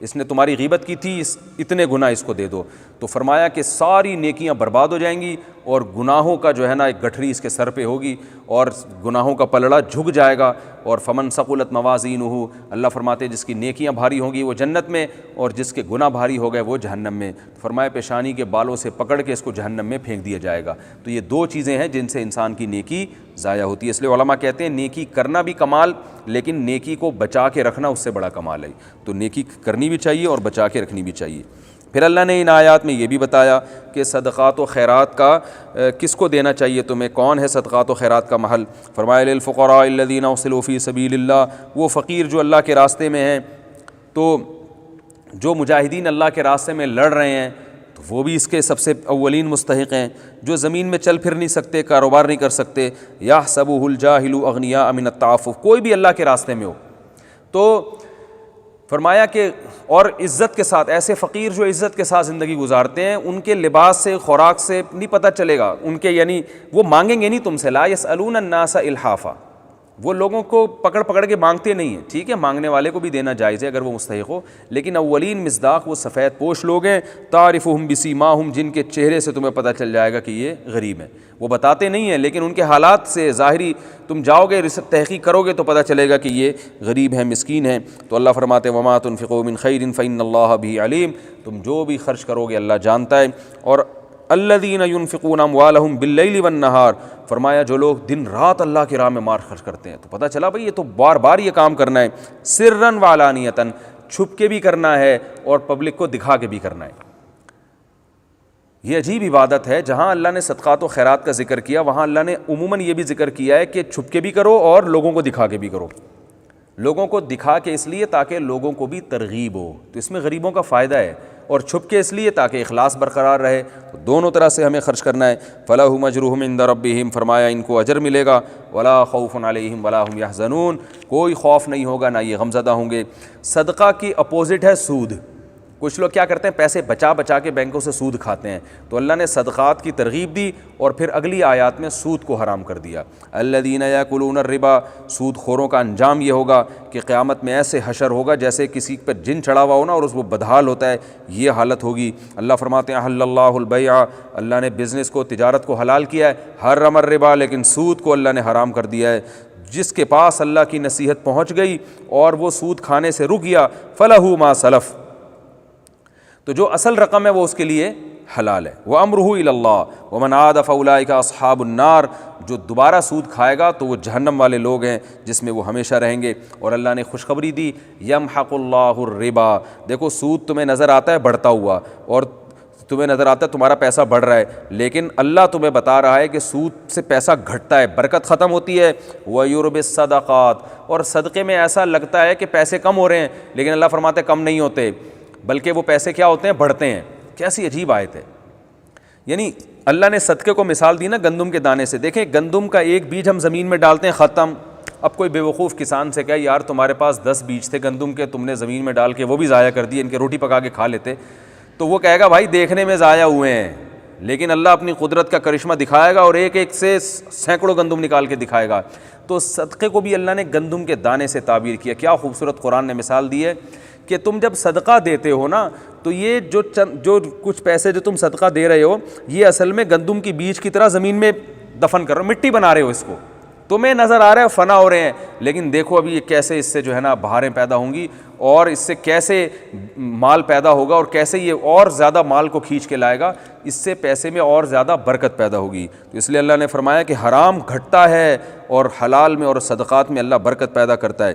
اس نے تمہاری غیبت کی تھی، اتنے گناہ اس کو دے دو. تو فرمایا کہ ساری نیکیاں برباد ہو جائیں گی اور گناہوں کا جو ہے نا ایک گٹھری اس کے سر پہ ہوگی اور گناہوں کا پلڑا جھک جائے گا. اور فمن ثقلت موازینہ، اللہ فرماتے ہیں جس کی نیکیاں بھاری ہوں گی وہ جنت میں اور جس کے گناہ بھاری ہو گئے وہ جہنم میں. فرمایا پیشانی کے بالوں سے پکڑ کے اس کو جہنم میں پھینک دیا جائے گا. تو یہ دو چیزیں ہیں جن سے انسان کی نیکی ضائع ہوتی ہے. اس لیے علماء کہتے ہیں نیکی کرنا بھی کمال، لیکن نیکی کو بچا کے رکھنا اس سے بڑا کمال ہے. تو نیکی کرنی بھی چاہیے اور بچا کے رکھنی بھی چاہیے. پھر اللہ نے ان آیات میں یہ بھی بتایا کہ صدقات و خیرات کا کس کو دینا چاہیے تمہیں، کون ہے صدقات و خیرات کا محل. فرمایا للفقراء الذین احصروا فی سبیل اللہ، وہ فقیر جو اللہ کے راستے میں ہیں. تو جو مجاہدین اللہ کے راستے میں لڑ رہے ہیں تو وہ بھی اس کے سب سے اولین مستحق ہیں. جو زمین میں چل پھر نہیں سکتے، کاروبار نہیں کر سکتے، یحسبہ الجاہل اغنیاء من التعفف، کوئی بھی اللہ کے راستے میں ہو تو فرمایا کہ اور عزت کے ساتھ، ایسے فقیر جو عزت کے ساتھ زندگی گزارتے ہیں ان کے لباس سے، خوراک سے نہیں پتہ چلے گا ان کے، یعنی وہ مانگیں گے نہیں تم سے. لا یسألون الناس الحافا، وہ لوگوں کو پکڑ پکڑ کے مانگتے نہیں ہیں. ٹھیک ہے مانگنے والے کو بھی دینا جائز ہے اگر وہ مستحق ہو، لیکن اولین مصداق وہ سفید پوش لوگ ہیں. تعرفہم بسیماہم، جن کے چہرے سے تمہیں پتہ چل جائے گا کہ یہ غریب ہیں. وہ بتاتے نہیں ہیں لیکن ان کے حالات سے ظاہری تم جاؤ گے تحقیق کرو گے تو پتہ چلے گا کہ یہ غریب ہیں، مسکین ہیں. تو اللہ فرماتے ہیں وما تنفقوا من خیر فإن اللہ بہ علیم، تم جو بھی خرچ کرو گے اللہ جانتا ہے. اور الذین ینفقون اموالہم باللیل والنہار، فرمایا جو لوگ دن رات اللہ کی راہ میں مال خرچ کرتے ہیں. تو پتہ چلا بھئی یہ تو بار بار یہ کام کرنا ہے. سرًا وعلانیۃً، چھپ کے بھی کرنا ہے اور پبلک کو دکھا کے بھی کرنا ہے. یہ عجیب عبادت ہے. جہاں اللہ نے صدقات و خیرات کا ذکر کیا وہاں اللہ نے عموماً یہ بھی ذکر کیا ہے کہ چھپ کے بھی کرو اور لوگوں کو دکھا کے بھی کرو. لوگوں کو دکھا کے اس لیے تاکہ لوگوں کو بھی ترغیب ہو، تو اس میں غریبوں کا فائدہ ہے، اور چھپ کے اس لیے تاکہ اخلاص برقرار رہے. تو دونوں طرح سے ہمیں خرچ کرنا ہے. فَلَهُمْ أَجْرُهُمْ عِنْدَ رَبِّهِمْ، فرمایا ان کو اجر ملے گا. وَلَا خَوْفٌ عَلَيْهِمْ وَلَا هُمْ يَحْزَنُونَ، کوئی خوف نہیں ہوگا نہ یہ غمزدہ ہوں گے. صدقہ کی اپوزٹ ہے سود. کچھ لوگ کیا کرتے ہیں پیسے بچا بچا کے بینکوں سے سود کھاتے ہیں. تو اللہ نے صدقات کی ترغیب دی اور پھر اگلی آیات میں سود کو حرام کر دیا. الذین یاکلون الربا، سود خوروں کا انجام یہ ہوگا کہ قیامت میں ایسے حشر ہوگا جیسے کسی پر جن چڑھا ہوا ہو نا اور اس وہ بدحال ہوتا ہے، یہ حالت ہوگی. اللہ فرماتے ہیں احل اللہ البیع، اللہ نے بزنس کو، تجارت کو حلال کیا ہے. حرم الربا، لیکن سود کو اللہ نے حرام کر دیا ہے. جس کے پاس اللہ کی نصیحت پہنچ گئی اور وہ سود کھانے سے رک گیا، فلہ ما سلف، تو جو اصل رقم ہے وہ اس کے لیے حلال ہے. وَأَمْرُهُ إِلَى اللَّهِ وَمَنْ عَادَ فَأُولَٰئِكَ أَصْحَابُ النَّارِ، جو دوبارہ سود کھائے گا تو وہ جہنم والے لوگ ہیں جس میں وہ ہمیشہ رہیں گے. اور اللہ نے خوشخبری دی يَمْحَقُ اللَّهُ الرِّبَا، دیکھو سود تمہیں نظر آتا ہے بڑھتا ہوا اور تمہیں نظر آتا ہے تمہارا پیسہ بڑھ رہا ہے، لیکن اللہ تمہیں بتا رہا ہے کہ سود سے پیسہ گھٹتا ہے، برکت ختم ہوتی ہے. وَيُرْبِ الصَّدَقَاتِ، اور صدقے میں ایسا لگتا ہے کہ پیسے کم ہو رہے ہیں لیکن اللہ فرماتے ہیں کم نہیں ہوتے بلکہ وہ پیسے کیا ہوتے ہیں، بڑھتے ہیں. کیسی عجیب آیت ہے. یعنی اللہ نے صدقے کو مثال دی نا گندم کے دانے سے. دیکھیں گندم کا ایک بیج ہم زمین میں ڈالتے ہیں ختم. اب کوئی بیوقوف کسان سے کہے یار تمہارے پاس 10 بیج تھے گندم کے، تم نے زمین میں ڈال کے وہ بھی ضائع کر دیے، ان کے روٹی پکا کے کھا لیتے، تو وہ کہے گا بھائی دیکھنے میں ضائع ہوئے ہیں، لیکن اللہ اپنی قدرت کا کرشمہ دکھائے گا اور ایک ایک سے سینکڑوں گندم نکال کے دکھائے گا. تو صدقے کو بھی اللہ نے گندم کے دانے سے تعبیر کیا. کیا خوبصورت قرآن نے مثال دی ہے کہ تم جب صدقہ دیتے ہو نا تو یہ جو کچھ پیسے جو تم صدقہ دے رہے ہو یہ اصل میں گندم کی بیج کی طرح زمین میں دفن کر رہے ہو، مٹی بنا رہے ہو اس کو. تمہیں نظر آ رہا ہے فنا ہو رہے ہیں، لیکن دیکھو ابھی یہ کیسے اس سے جو ہے نا بہاریں پیدا ہوں گی اور اس سے کیسے مال پیدا ہوگا اور کیسے یہ اور زیادہ مال کو کھینچ کے لائے گا، اس سے پیسے میں اور زیادہ برکت پیدا ہوگی. تو اس لیے اللہ نے فرمایا کہ حرام گھٹتا ہے اور حلال میں اور صدقات میں اللہ برکت پیدا کرتا ہے.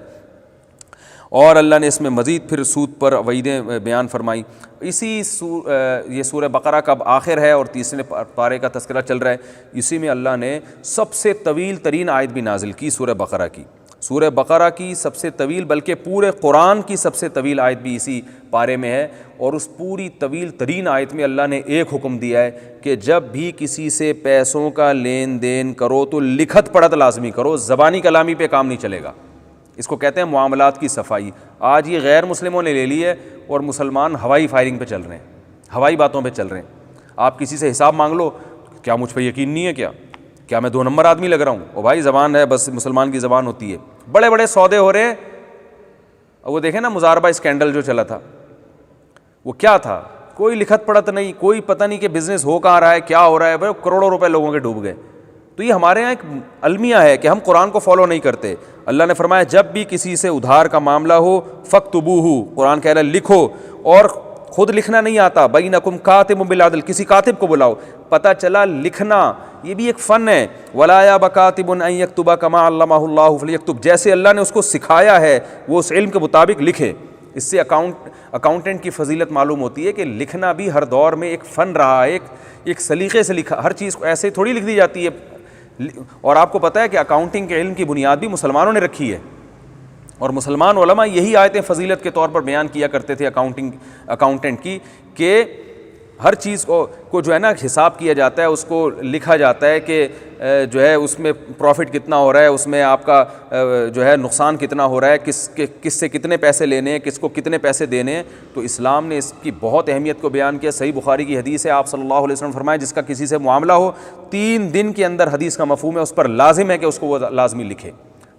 اور اللہ نے اس میں مزید پھر سود پر وعیدیں بیان فرمائی. یہ سورہ بقرہ کا اب آخر ہے اور تیسرے پارے کا تذکرہ چل رہا ہے. اسی میں اللہ نے سب سے طویل ترین آیت بھی نازل کی سورہ بقرہ کی. سورہ بقرہ کی سب سے طویل، بلکہ پورے قرآن کی سب سے طویل آیت بھی اسی پارے میں ہے. اور اس پوری طویل ترین آیت میں اللہ نے ایک حکم دیا ہے کہ جب بھی کسی سے پیسوں کا لین دین کرو تو لکھت پڑھت لازمی کرو، زبانی کلامی پہ کام نہیں چلے گا. اس کو کہتے ہیں معاملات کی صفائی. آج یہ غیر مسلموں نے لے لی ہے اور مسلمان ہوائی فائرنگ پہ چل رہے ہیں، ہوائی باتوں پہ چل رہے ہیں. آپ کسی سے حساب مانگ لو، کیا مجھ پہ یقین نہیں ہے، کیا میں 2 نمبر آدمی لگ رہا ہوں؟ او بھائی زبان ہے، بس مسلمان کی زبان ہوتی ہے. بڑے بڑے سودے ہو رہے ہیں. وہ دیکھیں نا مزاربہ اسکینڈل جو چلا تھا وہ کیا تھا، کوئی لکھت پڑھت نہیں, کوئی پتہ نہیں کہ بزنس ہو کہاں رہا ہے, کیا ہو رہا ہے, بھائی کروڑوں روپے لوگوں کے ڈوب گئے. تو یہ ہمارے یہاں ایک المیہ ہے کہ ہم قرآن کو فالو نہیں کرتے. اللہ نے فرمایا جب بھی کسی سے ادھار کا معاملہ ہو فاکتبوہ, قرآن کہہ رہا ہے لکھو, اور خود لکھنا نہیں آتا, بینکم کاتب بالعدل, کسی کاتب کو بلاؤ. پتہ چلا لکھنا یہ بھی ایک فن ہے. ولا یاب کاتب ان یکتب کما علمہ اللہ فلیکتب, جیسے اللہ نے اس کو سکھایا ہے وہ اس علم کے مطابق لکھے. اس سے اکاؤنٹنٹ کی فضیلت معلوم ہوتی ہے کہ لکھنا بھی ہر دور میں ایک فن رہا ہے, ایک سلیقے سے لکھا, ہر چیز کو ایسے تھوڑی لکھ دی جاتی ہے. اور آپ کو پتہ ہے کہ اکاؤنٹنگ کے علم کی بنیاد بھی مسلمانوں نے رکھی ہے, اور مسلمان علماء یہی آیتیں فضیلت کے طور پر بیان کیا کرتے تھے اکاؤنٹنٹ کی, کہ ہر چیز کو جو ہے نا حساب کیا جاتا ہے, اس کو لکھا جاتا ہے کہ جو ہے اس میں پروفٹ کتنا ہو رہا ہے, اس میں آپ کا جو ہے نقصان کتنا ہو رہا ہے, کس سے کتنے پیسے لینے ہیں, کس کو کتنے پیسے دینے ہیں. تو اسلام نے اس کی بہت اہمیت کو بیان کیا. صحیح بخاری کی حدیث ہے, آپ صلی اللہ علیہ وسلم فرمائے جس کا کسی سے معاملہ ہو 3 دن کے اندر, حدیث کا مفہوم ہے اس پر لازم ہے کہ اس کو وہ لازمی لکھے.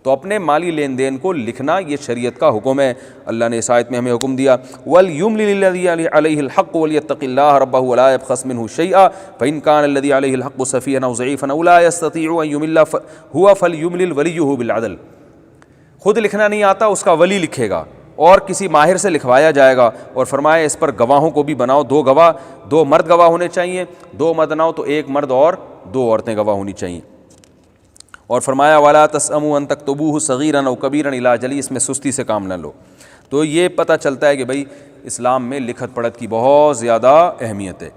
تو اپنے مالی لین دین کو لکھنا یہ شریعت کا حکم ہے. اللہ نے اس آیت میں ہمیں حکم دیا وَلْيُمْلِلِ الَّذِي عَلَيْهِ الْحَقُّ وَلْيَتَّقِ اللَّهَ رَبَّهُ وَلَا يَبْخَسْ مِنْهُ شَيْئًا فَإِنْ كَانَ الَّذِي عَلَيْهِ الْحَقُّ سَفِيهًا أَوْ ضَعِيفًا أَوْ لَا يَسْتَطِيعُ أَنْ يُمِلَّ هُوَ فَلْيُمْلِلْ وَلِيُّهُ بِالْعَدْلِ. خود لکھنا نہیں آتا اس کا ولی لکھے گا, اور کسی ماہر سے لکھوایا جائے گا. اور فرمایا اس پر گواہوں کو بھی بناؤ, 2 گواہ, 2 مرد گواہ ہونے چاہیے, 2 مرد نہ ہو تو 1 مرد اور 2 عورتیں گواہ ہونی چاہیے. اور فرمایا وَلَا تَسْأَمُوا أَن تَكْتُبُوهُ صَغِيرًا أَوْ كَبِيرًا إِلَىٰ أَجَلِهِ, اس میں سستی سے کام نہ لو. تو یہ پتہ چلتا ہے کہ بھئی اسلام میں لکھت پڑھت کی بہت زیادہ اہمیت ہے.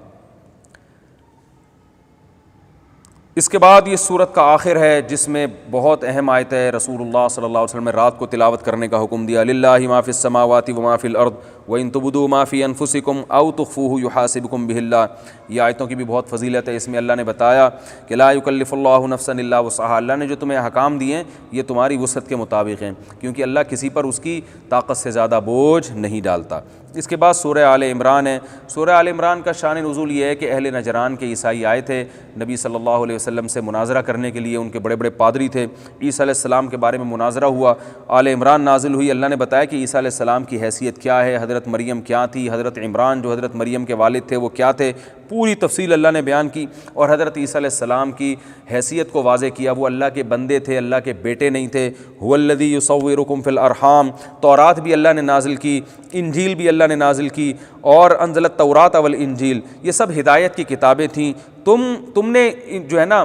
اس کے بعد یہ سورت کا آخر ہے جس میں بہت اہم آیت ہے. رسول اللہ صلی اللہ علیہ وسلم نے رات کو تلاوت کرنے کا حکم دیا. للہ ما فی السماوات وما فی الارض وان تبدوا ما فی انفسکم او تخفوہ یحاسبکم بہ اللہ. یہ آیتوں کی بھی بہت فضیلت ہے. اس میں اللہ نے بتایا کہ لا یکلف اللہ نفسا الا وسعہا, اللہ نے جو تمہیں احکام دیے ہیں یہ تمہاری وسعت کے مطابق ہیں, کیونکہ اللہ کسی پر اس کی طاقت سے زیادہ بوجھ نہیں ڈالتا. اس کے بعد سورہ آل عمران ہے. سورہ آل عمران کا شان نزول یہ ہے کہ اہل نجران کے عیسائی آئے تھے نبی صلی اللہ علیہ وسلم سے مناظرہ کرنے کے لیے. ان کے بڑے بڑے پادری تھے. عیسیٰ علیہ السلام کے بارے میں مناظرہ ہوا. آل عمران نازل ہوئی. اللہ نے بتایا کہ عیسیٰ علیہ السلام کی حیثیت کیا ہے, حضرت مریم کیا تھی, حضرت عمران جو حضرت مریم کے والد تھے وہ کیا تھے, پوری تفصیل اللہ نے بیان کی. اور حضرت عیسیٰ علیہ السلام کی حیثیت کو واضح کیا. وہ اللہ کے بندے تھے, اللہ کے بیٹے نہیں تھے. هو الذی یصورکم فی الارحام, تورات بھی اللہ نے نازل کی, انجیل بھی اللہ نے نازل کی, اور انزل التوراۃ والانجیل, یہ سب ہدایت کی کتابیں تھیں. تم نے جو ہے نا,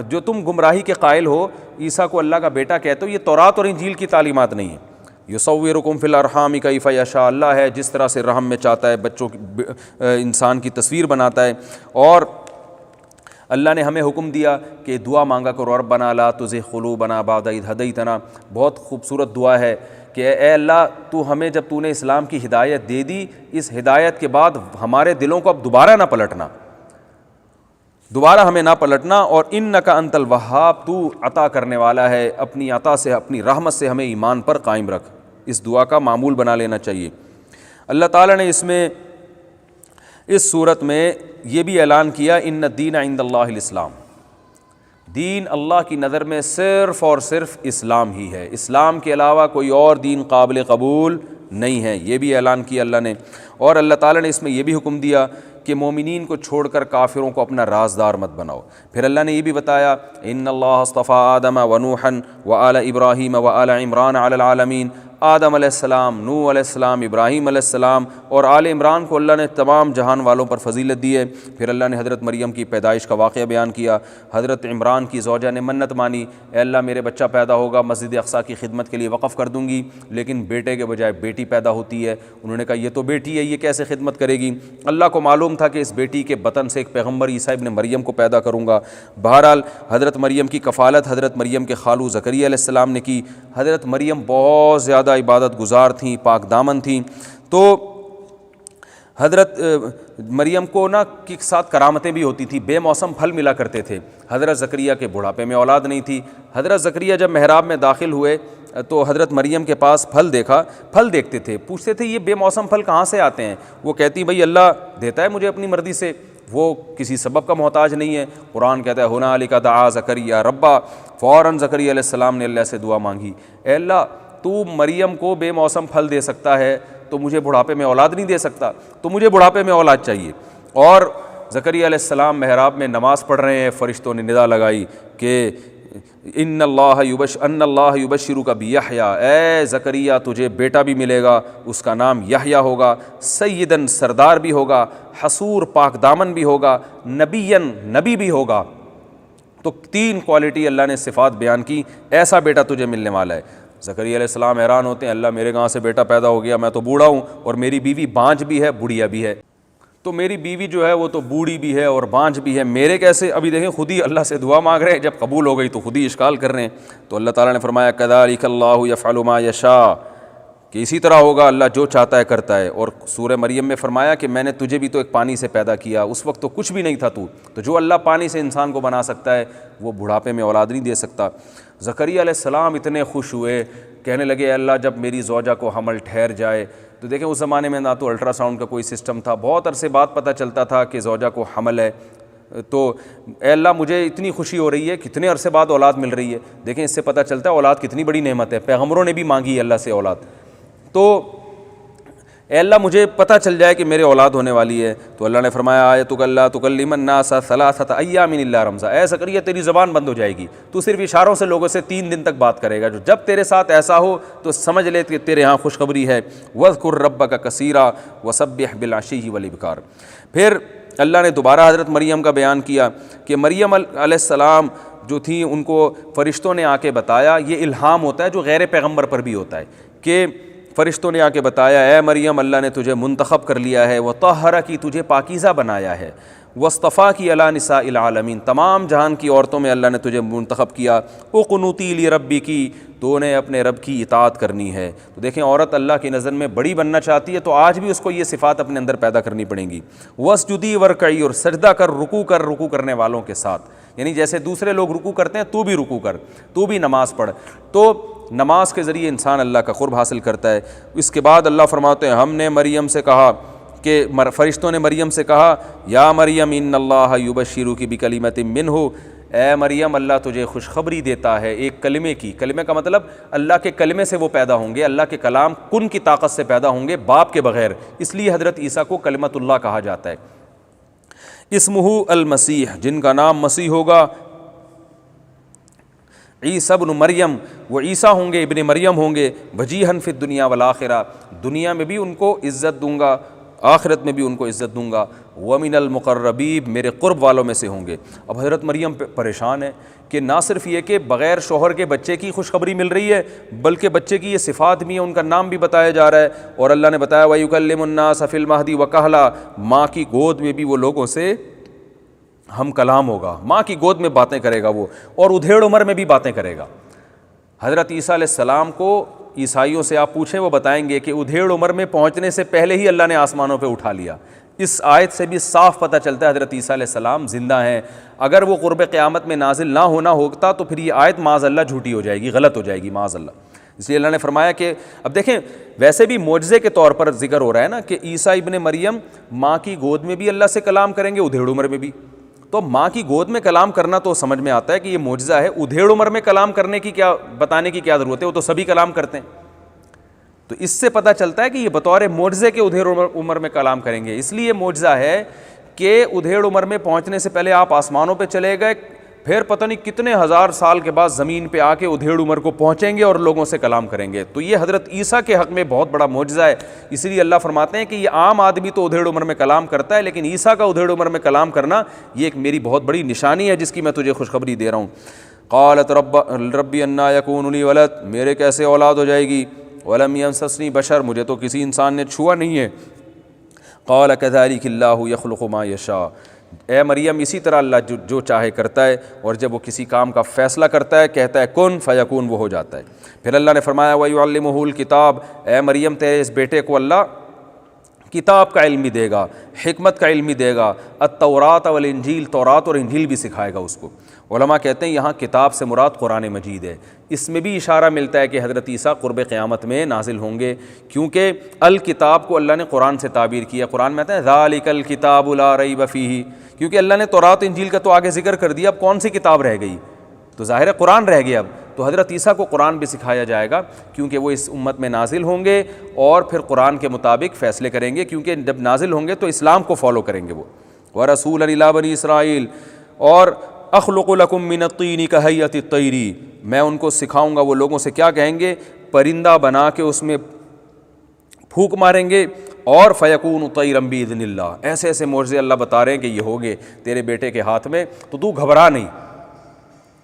جو تم گمراہی کے قائل ہو, عیسیٰ کو اللہ کا بیٹا کہتے ہو, یہ تورات اور انجیل کی تعلیمات نہیں ہیں. یصورکم فی الارحام کیف یشاء, اللہ ہے جس طرح سے رحم میں چاہتا ہے بچوں کی انسان کی تصویر بناتا ہے. اور اللہ نے ہمیں حکم دیا کہ دعا مانگا کرو, ربنا لا تزغ قلوبنا بعد اذ ہدیتنا. بہت خوبصورت دعا ہے کہ اے اللہ تو ہمیں جب تو نے اسلام کی ہدایت دے دی, اس ہدایت کے بعد ہمارے دلوں کو اب دوبارہ نہ پلٹنا, دوبارہ ہمیں نہ پلٹنا. اور انک انت الوہاب, تو عطا کرنے والا ہے, اپنی عطا سے اپنی رحمت سے ہمیں ایمان پر قائم رکھ. اس دعا کا معمول بنا لینا چاہیے. اللہ تعالیٰ نے اس صورت میں یہ بھی اعلان کیا ان الدین عند اللہ الاسلام, دین اللہ کی نظر میں صرف اور صرف اسلام ہی ہے, اسلام کے علاوہ کوئی اور دین قابل قبول نہیں ہے. یہ بھی اعلان کیا اللہ نے. اور اللہ تعالیٰ نے اس میں یہ بھی حکم دیا کہ مومنین کو چھوڑ کر کافروں کو اپنا رازدار مت بناؤ. پھر اللہ نے یہ بھی بتایا ان اللہ اصطفیٰ آدم ونوحا وآل ابراہیم وآل عمران علی العالمین. آدم علیہ السلام, نوح علیہ السلام, ابراہیم علیہ السلام اور آل عمران کو اللہ نے تمام جہان والوں پر فضیلت دی ہے. پھر اللہ نے حضرت مریم کی پیدائش کا واقعہ بیان کیا. حضرت عمران کی زوجہ نے منت مانی, اے اللہ میرے بچہ پیدا ہوگا مسجد اقصیٰ کی خدمت کے لیے وقف کر دوں گی, لیکن بیٹے کے بجائے بیٹی پیدا ہوتی ہے. انہوں نے کہا یہ تو بیٹی ہے, یہ کیسے خدمت کرے گی. اللہ کو معلوم تھا کہ اس بیٹی کے بطن سے ایک پیغمبر عیسیٰ ابن مریم کو پیدا کروں گا. بہرحال حضرت مریم کی کفالت حضرت مریم کے خالو زکریا علیہ السلام نے کی. حضرت مریم بہت زیادہ عبادت گزار تھیں, پاک دامن تھیں. تو حضرت مریم کو کے ساتھ کرامتیں بھی ہوتی تھیں, بے موسم پھل ملا کرتے تھے. حضرت زکریا کے بڑھاپے میں اولاد نہیں تھی. حضرت زکریا جب محراب میں داخل ہوئے تو حضرت مریم کے پاس پھل دیکھا. پھل دیکھتے تھے, پوچھتے تھے یہ بے موسم پھل کہاں سے آتے ہیں. وہ کہتی بھئی اللہ دیتا ہے مجھے اپنی مرضی سے, وہ کسی سبب کا محتاج نہیں ہے. قرآن کہتا ہے ہنالک دعا زکریا ربا, فوراً زکریا علیہ السلام نے اللہ سے دعا مانگی, اے اللہ تو مریم کو بے موسم پھل دے سکتا ہے تو مجھے بڑھاپے میں اولاد نہیں دے سکتا، تو مجھے بڑھاپے میں اولاد چاہیے۔ اور زکریا علیہ السلام محراب میں نماز پڑھ رہے ہیں، فرشتوں نے ندا لگائی کہ ان اللہ یبشرک بیحییٰ، اے زکریا تجھے بیٹا بھی ملے گا، اس کا نام یحییٰ ہوگا، سیدن سردار بھی ہوگا، حصور پاک دامن بھی ہوگا، نبیًا نبی بھی ہوگا۔ تو 3 کوالٹی اللہ نے صفات بیان کی، ایسا بیٹا تجھے ملنے والا ہے۔ زکریا علیہ السلام حیران ہوتے ہیں، اللہ میرے کہاں سے بیٹا پیدا ہو گیا، میں تو بوڑھا ہوں اور میری بیوی بانجھ بھی ہے، بڑھیا بھی ہے، تو میری بیوی جو ہے وہ تو بوڑھی بھی ہے اور بانجھ بھی ہے، میرے کیسے؟ ابھی دیکھیں خود ہی اللہ سے دعا مانگ رہے ہیں، جب قبول ہو گئی تو خود ہی اشکال کر رہے ہیں۔ تو اللہ تعالیٰ نے فرمایا کذالک اللہ یفعل ما یشاء، کہ اسی طرح ہوگا، اللہ جو چاہتا ہے کرتا ہے۔ اور سورہ مریم میں فرمایا کہ میں نے تجھے بھی تو ایک پانی سے پیدا کیا، اس وقت تو کچھ بھی نہیں تھا تو جو اللہ پانی سے انسان کو بنا سکتا ہے وہ بڑھاپے میں اولاد نہیں دے سکتا۔ زکریا علیہ السلام اتنے خوش ہوئے، کہنے لگے اے اللہ جب میری زوجہ کو حمل ٹھہر جائے، تو دیکھیں اس زمانے میں نہ تو الٹرا ساؤنڈ کا کوئی سسٹم تھا، بہت عرصے بعد پتہ چلتا تھا کہ زوجہ کو حمل ہے، تو اے اللہ مجھے اتنی خوشی ہو رہی ہے، کتنے عرصے بعد اولاد مل رہی ہے۔ دیکھیں اس سے پتہ چلتا ہے اولاد کتنی بڑی نعمت ہے، پیغمبروں نے بھی مانگی ہے اللہ سے اولاد۔ تو اے اللہ مجھے پتہ چل جائے کہ میرے اولاد ہونے والی ہے، تو اللہ نے فرمایا آیتک اللہ تکلم الناس ثلاثۃ ایام الا رمزا، اے زکریا تیری زبان بند ہو جائے گی، تو صرف اشاروں سے لوگوں سے 3 دن تک بات کرے گا، جو جب تیرے ساتھ ایسا ہو تو سمجھ لے کہ تیرے ہاں خوشخبری ہے۔ واذکر ربک کثیرا وسبح بالعشی والابکار۔ پھر اللہ نے دوبارہ حضرت مریم کا بیان کیا کہ مریم علیہ السلام جو تھیں ان کو فرشتوں نے آ کے بتایا، یہ الہام ہوتا ہے جو غیر پیغمبر پر بھی ہوتا ہے، کہ فرشتوں نے آ کے بتایا اے مریم اللہ نے تجھے منتخب کر لیا ہے، وطہرہ کی تجھے پاکیزہ بنایا ہے، واصطفیٰ کی علی نساء العالمین تمام جہان کی عورتوں میں اللہ نے تجھے منتخب کیا، اقنوتی لربی کی تو نے اپنے رب کی اطاعت کرنی ہے۔ تو دیکھیں عورت اللہ کی نظر میں بڑی بننا چاہتی ہے تو آج بھی اس کو یہ صفات اپنے اندر پیدا کرنی پڑیں گی۔ واسجدی ورکعی، اور سجدہ کر، رکوع کرنے والوں کے ساتھ، یعنی جیسے دوسرے لوگ رکوع کرتے ہیں تو بھی رکوع کر، تو بھی نماز پڑھ۔ تو نماز کے ذریعے انسان اللہ کا قرب حاصل کرتا ہے۔ اس کے بعد اللہ فرماتے ہیں ہم نے مریم سے کہا کہ فرشتوں نے مریم سے کہا یا مریم ان اللہ یبشرک بکلمۃ منہ، اے مریم اللہ تجھے خوشخبری دیتا ہے ایک کلمے کی، کلمے کا مطلب اللہ کے کلمے سے وہ پیدا ہوں گے، اللہ کے کلام کن کی طاقت سے پیدا ہوں گے، باپ کے بغیر، اس لیے حضرت عیسیٰ کو کلمۃ اللہ کہا جاتا ہے۔ اسمہ المسیح، جن کا نام مسیح ہوگا، عیسیٰ ابن مریم، وہ عیسیٰ ہوں گے ابن مریم ہوں گے، وجیہن فی الدنیا والآخرہ، دنیا میں بھی ان کو عزت دوں گا، آخرت میں بھی ان کو عزت دوں گا، ومن المقربین، میرے قرب والوں میں سے ہوں گے۔ اب حضرت مریم پریشان ہے کہ نہ صرف یہ کہ بغیر شوہر کے بچے کی خوشخبری مل رہی ہے، بلکہ بچے کی یہ صفات بھی ہیں، ان کا نام بھی بتایا جا رہا ہے، اور اللہ نے بتایا وَيُكَلِّمُ النَّاسَ فِي الْمَهْدِ وَكَهْلًا، ماں کی گود میں بھی وہ لوگوں سے ہم کلام ہوگا، ماں کی گود میں باتیں کرے گا وہ، اور ادھیڑ عمر میں بھی باتیں کرے گا۔ حضرت عیسیٰ علیہ السلام کو عیسائیوں سے آپ پوچھیں وہ بتائیں گے کہ ادھیڑ عمر میں پہنچنے سے پہلے ہی اللہ نے آسمانوں پہ اٹھا لیا۔ اس آیت سے بھی صاف پتہ چلتا ہے حضرت عیسیٰ علیہ السلام زندہ ہیں، اگر وہ قرب قیامت میں نازل نہ ہونا ہوتا تو پھر یہ آیت معاذ اللہ جھوٹی ہو جائے گی، غلط ہو جائے گی معاذ اللہ۔ اس لیے اللہ نے فرمایا کہ اب دیکھیں ویسے بھی معجزے کے طور پر ذکر ہو رہا ہے نا کہ عیسیٰ ابن مریم ماں کی گود میں بھی اللہ سے کلام کریں گے، ادھیڑ عمر میں بھی، تو ماں کی گود میں کلام کرنا تو سمجھ میں آتا ہے کہ یہ معجزہ ہے، ادھیڑ عمر میں کلام کرنے کی کیا بتانے کی کیا ضرورت ہے، وہ تو سبھی کلام کرتے ہیں۔ تو اس سے پتہ چلتا ہے کہ یہ بطور معجزے کے ادھیڑ عمر میں کلام کریں گے، اس لیے معجزہ ہے کہ ادھیڑ عمر میں پہنچنے سے پہلے آپ آسمانوں پہ چلے گئے، پھر پتہ نہیں کتنے ہزار سال کے بعد زمین پہ آ کے ادھیڑ عمر کو پہنچیں گے اور لوگوں سے کلام کریں گے۔ تو یہ حضرت عیسیٰ کے حق میں بہت بڑا معجزہ ہے، اس لیے اللہ فرماتے ہیں کہ یہ عام آدمی تو ادھیڑ عمر میں کلام کرتا ہے، لیکن عیسیٰ کا ادھیڑ عمر میں کلام کرنا یہ ایک میری بہت بڑی نشانی ہے جس کی میں تجھے خوشخبری دے رہا ہوں۔ قالت ربی انا یکون لی ولد، میرے کیسے اولاد ہو جائے گی، ولم یمسسنی بشر، مجھے تو کسی انسان نے چھوا نہیں ہے۔ قال کذلک اللہ یخلق ما یشاء، اے مریم اسی طرح اللہ جو چاہے کرتا ہے، اور جب وہ کسی کام کا فیصلہ کرتا ہے کہتا ہے کن فیکون، وہ ہو جاتا ہے۔ پھر اللہ نے فرمایا وَيُعَلِّمُهُ الْكِتَابَ، اے مریم تیرے اس بیٹے کو اللہ کتاب کا علم بھی دے گا، حکمت کا علم بھی دے گا، التورات والانجیل، تورات اور انجیل بھی سکھائے گا اس کو۔ علماء کہتے ہیں یہاں کتاب سے مراد قرآن مجید ہے، اس میں بھی اشارہ ملتا ہے کہ حضرت عیسیٰ قرب قیامت میں نازل ہوں گے، کیونکہ الکتاب کو اللہ نے قرآن سے تعبیر کیا۔ قرآن میں آتا ہے ذالک الکتاب لا ریب فیہ، کیونکہ اللہ نے تورات انجیل کا تو آگے ذکر کر دیا، اب کون سی کتاب رہ گئی، تو ظاہر ہے قرآن رہ گیا اب، تو حضرت عیسیٰ کو قرآن بھی سکھایا جائے گا، کیونکہ وہ اس امت میں نازل ہوں گے اور پھر قرآن کے مطابق فیصلے کریں گے، کیونکہ جب نازل ہوں گے تو اسلام کو فالو کریں گے وہ۔ وَرَسُولًا إِلَىٰ بَنِي إِسْرَائِيلَ، اور اخلق لکم من الطین کہیۃ الطیر، میں ان کو سکھاؤں گا، وہ لوگوں سے کیا کہیں گے، پرندہ بنا کے اس میں پھونک ماریں گے، اور فیکون طیرا باذن اللہ، ایسے ایسے معجزے اللہ بتا رہے ہیں کہ یہ ہوگے تیرے بیٹے کے ہاتھ میں، تو گھبرا نہیں،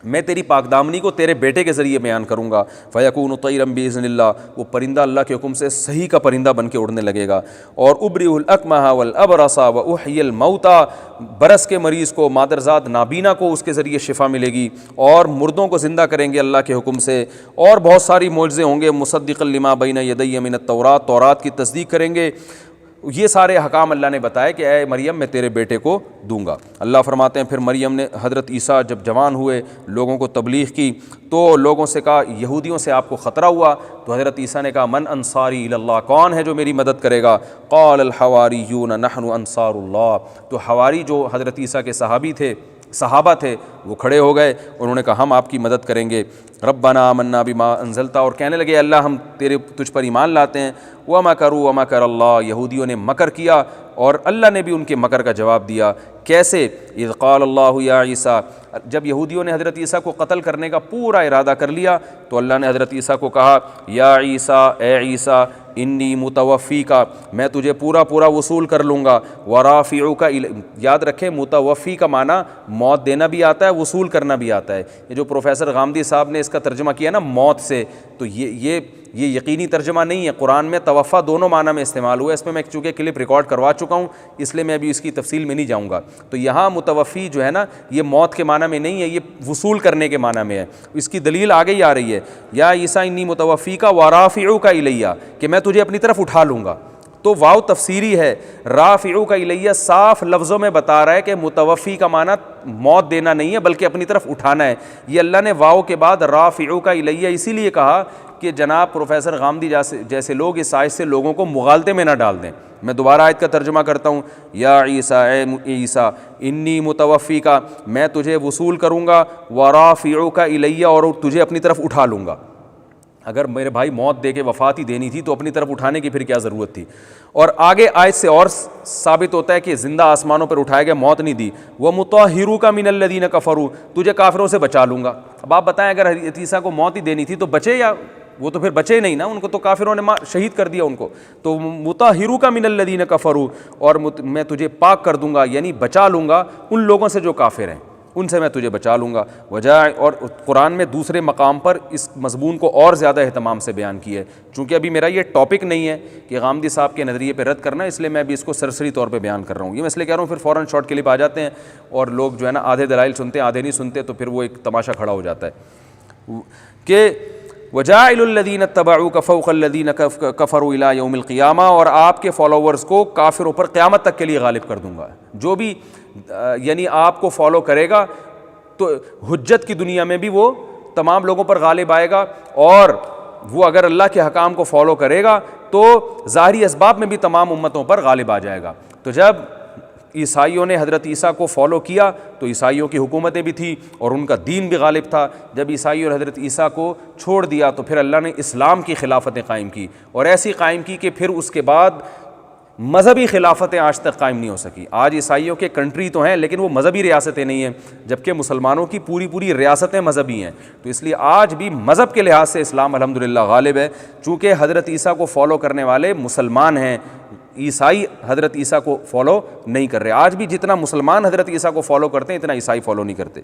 میں تیری پاک دامنی کو تیرے بیٹے کے ذریعے بیان کروں گا۔ فیکون طیرا باذن اللہ، وہ پرندہ اللہ کے حکم سے صحیح کا پرندہ بن کے اڑنے لگے گا۔ اور ابرئ الاکمہ والابرص واحیی الموتى، برس کے مریض کو، مادرزاد نابینا کو اس کے ذریعے شفا ملے گی، اور مردوں کو زندہ کریں گے اللہ کے حکم سے، اور بہت ساری معجزے ہوں گے، مصدقا لما بین یدی من التوراۃ، تورات کی تصدیق کریں گے۔ یہ سارے احکام اللہ نے بتائے کہ اے مریم میں تیرے بیٹے کو دوں گا۔ اللہ فرماتے ہیں پھر مریم نے، حضرت عیسیٰ جب جوان ہوئے، لوگوں کو تبلیغ کی، تو لوگوں سے کہا، یہودیوں سے آپ کو خطرہ ہوا، تو حضرت عیسیٰ نے کہا من انصاری الی اللہ، کون ہے جو میری مدد کرے گا؟ قال الحواریون نحن انصار اللہ، تو حواری جو حضرت عیسیٰ کے صحابہ تھے وہ کھڑے ہو گئے، انہوں نے کہا ہم آپ کی مدد کریں گے۔ ربنا آمنا بما انزلتا، اور کہنے لگے اللہ ہم تجھ پر ایمان لاتے ہیں۔ ومکروا ومکر اللہ، یہودیوں نے مکر کیا اور اللہ نے بھی ان کے مکر کا جواب دیا۔ کیسے؟ اذ قال اللہ یا عیسیٰ، جب یہودیوں نے حضرت عیسیٰ کو قتل کرنے کا پورا ارادہ کر لیا تو اللہ نے حضرت عیسیٰ کو کہا یا عیسیٰ، اے عیسیٰ، انی متوفی کا، میں تجھے پورا وصول کر لوں گا، ورافعک، یاد رکھیں متوفی کا معنی موت دینا بھی آتا ہے، وصول کرنا بھی آتا ہے۔ یہ جو پروفیسر غامدی صاحب نے اس کا ترجمہ کیا نا موت سے، تو یہ یقینی ترجمہ نہیں ہے، قرآن میں توفا دونوں معنی میں استعمال ہوا ہے، اس میں چونکہ کلپ ریکارڈ کروا چکا ہوں اس لیے میں ابھی اس کی تفصیل میں نہیں جاؤں گا۔ تو یہاں متوفی جو ہے نا، یہ موت کے معنی میں نہیں ہے، یہ وصول کرنے کے معنی میں ہے۔ اس کی دلیل آگے ہی آ رہی ہے، یا عیسیٰ انی متوفی کا ورافعک الیہ، کہ میں تجھے اپنی طرف اٹھا لوں گا۔ تو واو تفسیری ہے، رافعک الیہ صاف لفظوں میں بتا رہا ہے کہ متوفی کا معنی موت دینا نہیں ہے بلکہ اپنی طرف اٹھانا ہے۔ یہ اللہ نے واو کے بعد رافعک الیہ اسی لیے کہا کہ جناب پروفیسر غامدی جیسے لوگ اس آیت سے لوگوں کو مغالطے میں نہ ڈال دیں۔ میں دوبارہ آیت کا ترجمہ کرتا ہوں، یا عیسیٰ، اے عیسیٰ، انی متوفی کا، میں تجھے وصول کروں گا، ورافعک الیہ، اور تجھے اپنی طرف اٹھا لوں گا۔ اگر میرے بھائی موت دے کے وفات ہی دینی تھی تو اپنی طرف اٹھانے کی پھر کیا ضرورت تھی؟ اور آگے آیت سے اور ثابت ہوتا ہے کہ زندہ آسمانوں پر اٹھایا گیا، موت نہیں دی۔ وَمُطَهِّرُكَ مِنَ الَّذِينَ كَفَرُوا، تجھے کافروں سے بچا لوں گا۔ اب آپ بتائیں اگر حضرت عیسیٰ کو موت ہی دینی تھی تو بچے، یا وہ تو پھر بچے نہیں نا، ان کو تو کافروں نے شہید کر دیا ان کو۔ تو مُطَهِّرُكَ مِنَ الَّذِينَ كَفَرُوا، اور میں تجھے پاک کر دوں گا، یعنی بچا لوں گا ان لوگوں سے جو کافر ہیں، ان سے میں تجھے بچا لوں گا۔ اور قرآن میں دوسرے مقام پر اس مضمون کو اور زیادہ اہتمام سے بیان کیا ہے۔ چونکہ ابھی میرا یہ ٹاپک نہیں ہے کہ غامدی صاحب کے نظریے پہ رد کرنا، اس لیے میں ابھی اس کو سرسری طور پہ بیان کر رہا ہوں۔ یہ میں اس لیے کہہ رہا ہوں پھر فوراً شارٹ کلپ آ جاتے ہیں اور لوگ جو ہے نا آدھے دلائل سنتے ہیں آدھے نہیں سنتے، تو پھر وہ ایک تماشا کھڑا ہو جاتا ہے کہ وَجَاعِلُ الَّذِينَ اتَّبَعُوكَ فَوْقَ الَّذِينَ كَفَرُوا إِلَىٰ يَوْمِ الْقِيَامَةِ، اور آپ کے فالوورز کو کافروں پر قیامت تک کے لیے غالب کر دوں گا۔ جو بھی یعنی آپ کو فالو کرے گا تو حجت کی دنیا میں بھی وہ تمام لوگوں پر غالب آئے گا، اور وہ اگر اللہ کے حکام کو فالو کرے گا تو ظاہری اسباب میں بھی تمام امتوں پر غالب آ جائے گا۔ تو جب عیسائیوں نے حضرت عیسیٰ کو فالو کیا تو عیسائیوں کی حکومتیں بھی تھیں اور ان کا دین بھی غالب تھا۔ جب عیسائیوں نے حضرت عیسیٰ کو چھوڑ دیا تو پھر اللہ نے اسلام کی خلافتیں قائم کی، اور ایسی قائم کی کہ پھر اس کے بعد مذہبی خلافتیں آج تک قائم نہیں ہو سکی۔ آج عیسائیوں کے کنٹری تو ہیں لیکن وہ مذہبی ریاستیں نہیں ہیں، جبکہ مسلمانوں کی پوری ریاستیں مذہبی ہیں۔ تو اس لیے آج بھی مذہب کے لحاظ سے اسلام الحمدللہ غالب ہے، چونکہ حضرت عیسیٰ کو فالو کرنے والے مسلمان ہیں، عیسائی حضرت عیسیٰ کو فالو نہیں کر رہے۔ آج بھی جتنا مسلمان حضرت عیسیٰ کو فالو کرتے ہیں اتنا عیسائی فالو نہیں کرتے۔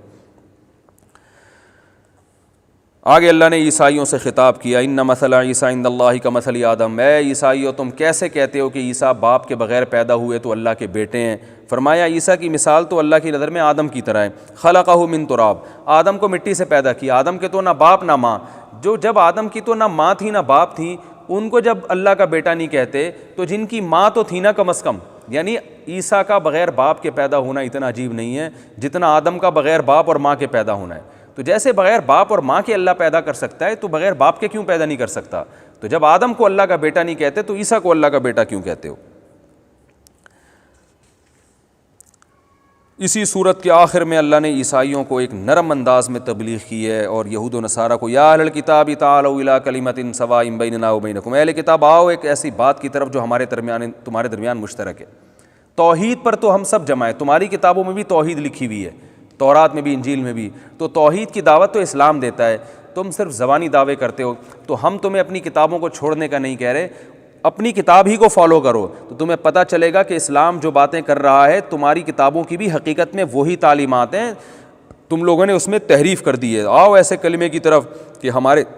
آگے اللہ نے عیسائیوں سے خطاب کیا، ان مثل عیسیٰ عند اللہ کمثل آدم، اے عیسائیوں تم کیسے کہتے ہو کہ عیسیٰ باپ کے بغیر پیدا ہوئے تو اللہ کے بیٹے ہیں؟ فرمایا عیسیٰ کی مثال تو اللہ کی نظر میں آدم کی طرح ہے، خلقہ من تراب، آدم کو مٹی سے پیدا کیا۔ آدم کے تو نہ باپ نہ ماں، جب آدم کی تو نہ ماں تھی نہ باپ تھی، ان کو جب اللہ کا بیٹا نہیں کہتے تو جن کی ماں تو تھی نا کم از کم، یعنی عیسیٰ کا بغیر باپ کے پیدا ہونا اتنا عجیب نہیں ہے جتنا آدم کا بغیر باپ اور ماں کے پیدا ہونا ہے۔ تو جیسے بغیر باپ اور ماں کے اللہ پیدا کر سکتا ہے تو بغیر باپ کے کیوں پیدا نہیں کر سکتا؟ تو جب آدم کو اللہ کا بیٹا نہیں کہتے تو عیسیٰ کو اللہ کا بیٹا کیوں کہتے ہو؟ اسی صورت کے آخر میں اللہ نے عیسائیوں کو ایک نرم انداز میں تبلیغ کی ہے اور یہود و نصارہ کو، یا اہل الکتاب تعالوا الی کلمۃ سواء بیننا وبینکم، اہل کتاب آؤ ایک ایسی بات کی طرف جو ہمارے درمیان مشترک ہے۔ توحید پر تو ہم سب جمع ہیں، تمہاری کتابوں میں بھی توحید لکھی ہوئی ہے، تورات میں بھی انجیل میں بھی، تو توحید کی دعوت تو اسلام دیتا ہے، تم صرف زبانی دعوے کرتے ہو، تو ہم تمہیں اپنی کتابوں کو چھوڑنے کا نہیں کہہ رہے، اپنی کتاب ہی کو فالو کرو تو تمہیں پتہ چلے گا کہ اسلام جو باتیں کر رہا ہے تمہاری کتابوں کی بھی حقیقت میں وہی تعلیمات ہیں، تم لوگوں نے اس میں تحریف کر دی ہے۔ آؤ ایسے کلمے کی طرف کہ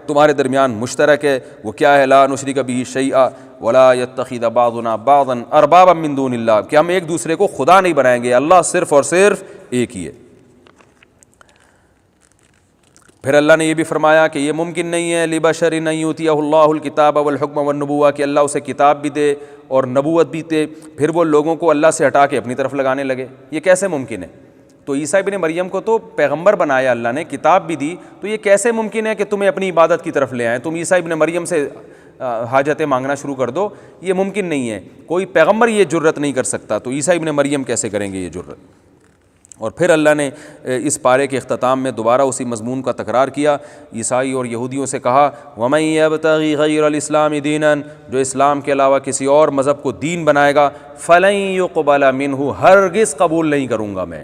تمہارے درمیان مشترک ہے، وہ کیا ہے؟ لا نشرک بہ شیئا ولا یتخذ بعضنا بعضا اربابا من دون اللہ، کہ ہم ایک دوسرے کو خدا نہیں بنائیں گے، اللہ صرف اور صرف ایک ہی ہے۔ پھر اللہ نے یہ بھی فرمایا کہ یہ ممکن نہیں ہے لبشر ان یؤتیہ اللہ الکتاب والحکم والنبوہ، کہ اللہ اسے کتاب بھی دے اور نبوت بھی دے، پھر وہ لوگوں کو اللہ سے ہٹا کے اپنی طرف لگانے لگے، یہ کیسے ممکن ہے؟ تو عیسیٰ ابن مریم کو تو پیغمبر بنایا اللہ نے، کتاب بھی دی، تو یہ کیسے ممکن ہے کہ تمہیں اپنی عبادت کی طرف لے آئیں، تم عیسیٰ ابن مریم سے حاجتیں مانگنا شروع کر دو؟ یہ ممکن نہیں ہے، کوئی پیغمبر یہ جرت نہیں کر سکتا، تو عیسیٰ ابن مریم کیسے کریں گے یہ جرت؟ اور پھر اللہ نے اس پارے کے اختتام میں دوبارہ اسی مضمون کا تکرار کیا، عیسائی اور یہودیوں سے کہا وَمَن يَبْتَغِ غَيْرَ الْإِسْلَامِ دِينًا، جو اسلام کے علاوہ کسی اور مذہب کو دین بنائے گا، فَلَن يُقْبَلَ مِنْهُ، ہرگز قبول نہیں کروں گا میں،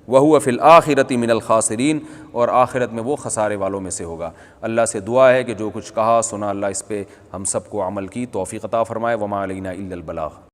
وَهُوَ فِي الْآخِرَةِ مِنَ الْخَاسِرِينَ، اور آخرت میں وہ خسارے والوں میں سے ہوگا۔ اللہ سے دعا ہے کہ جو کچھ کہا سنا اللہ اس پہ ہم سب کو عمل کی توفیق عطا فرمائے، وَمَا عَلَيْنَا إِلَّا الْبَلَاغُ۔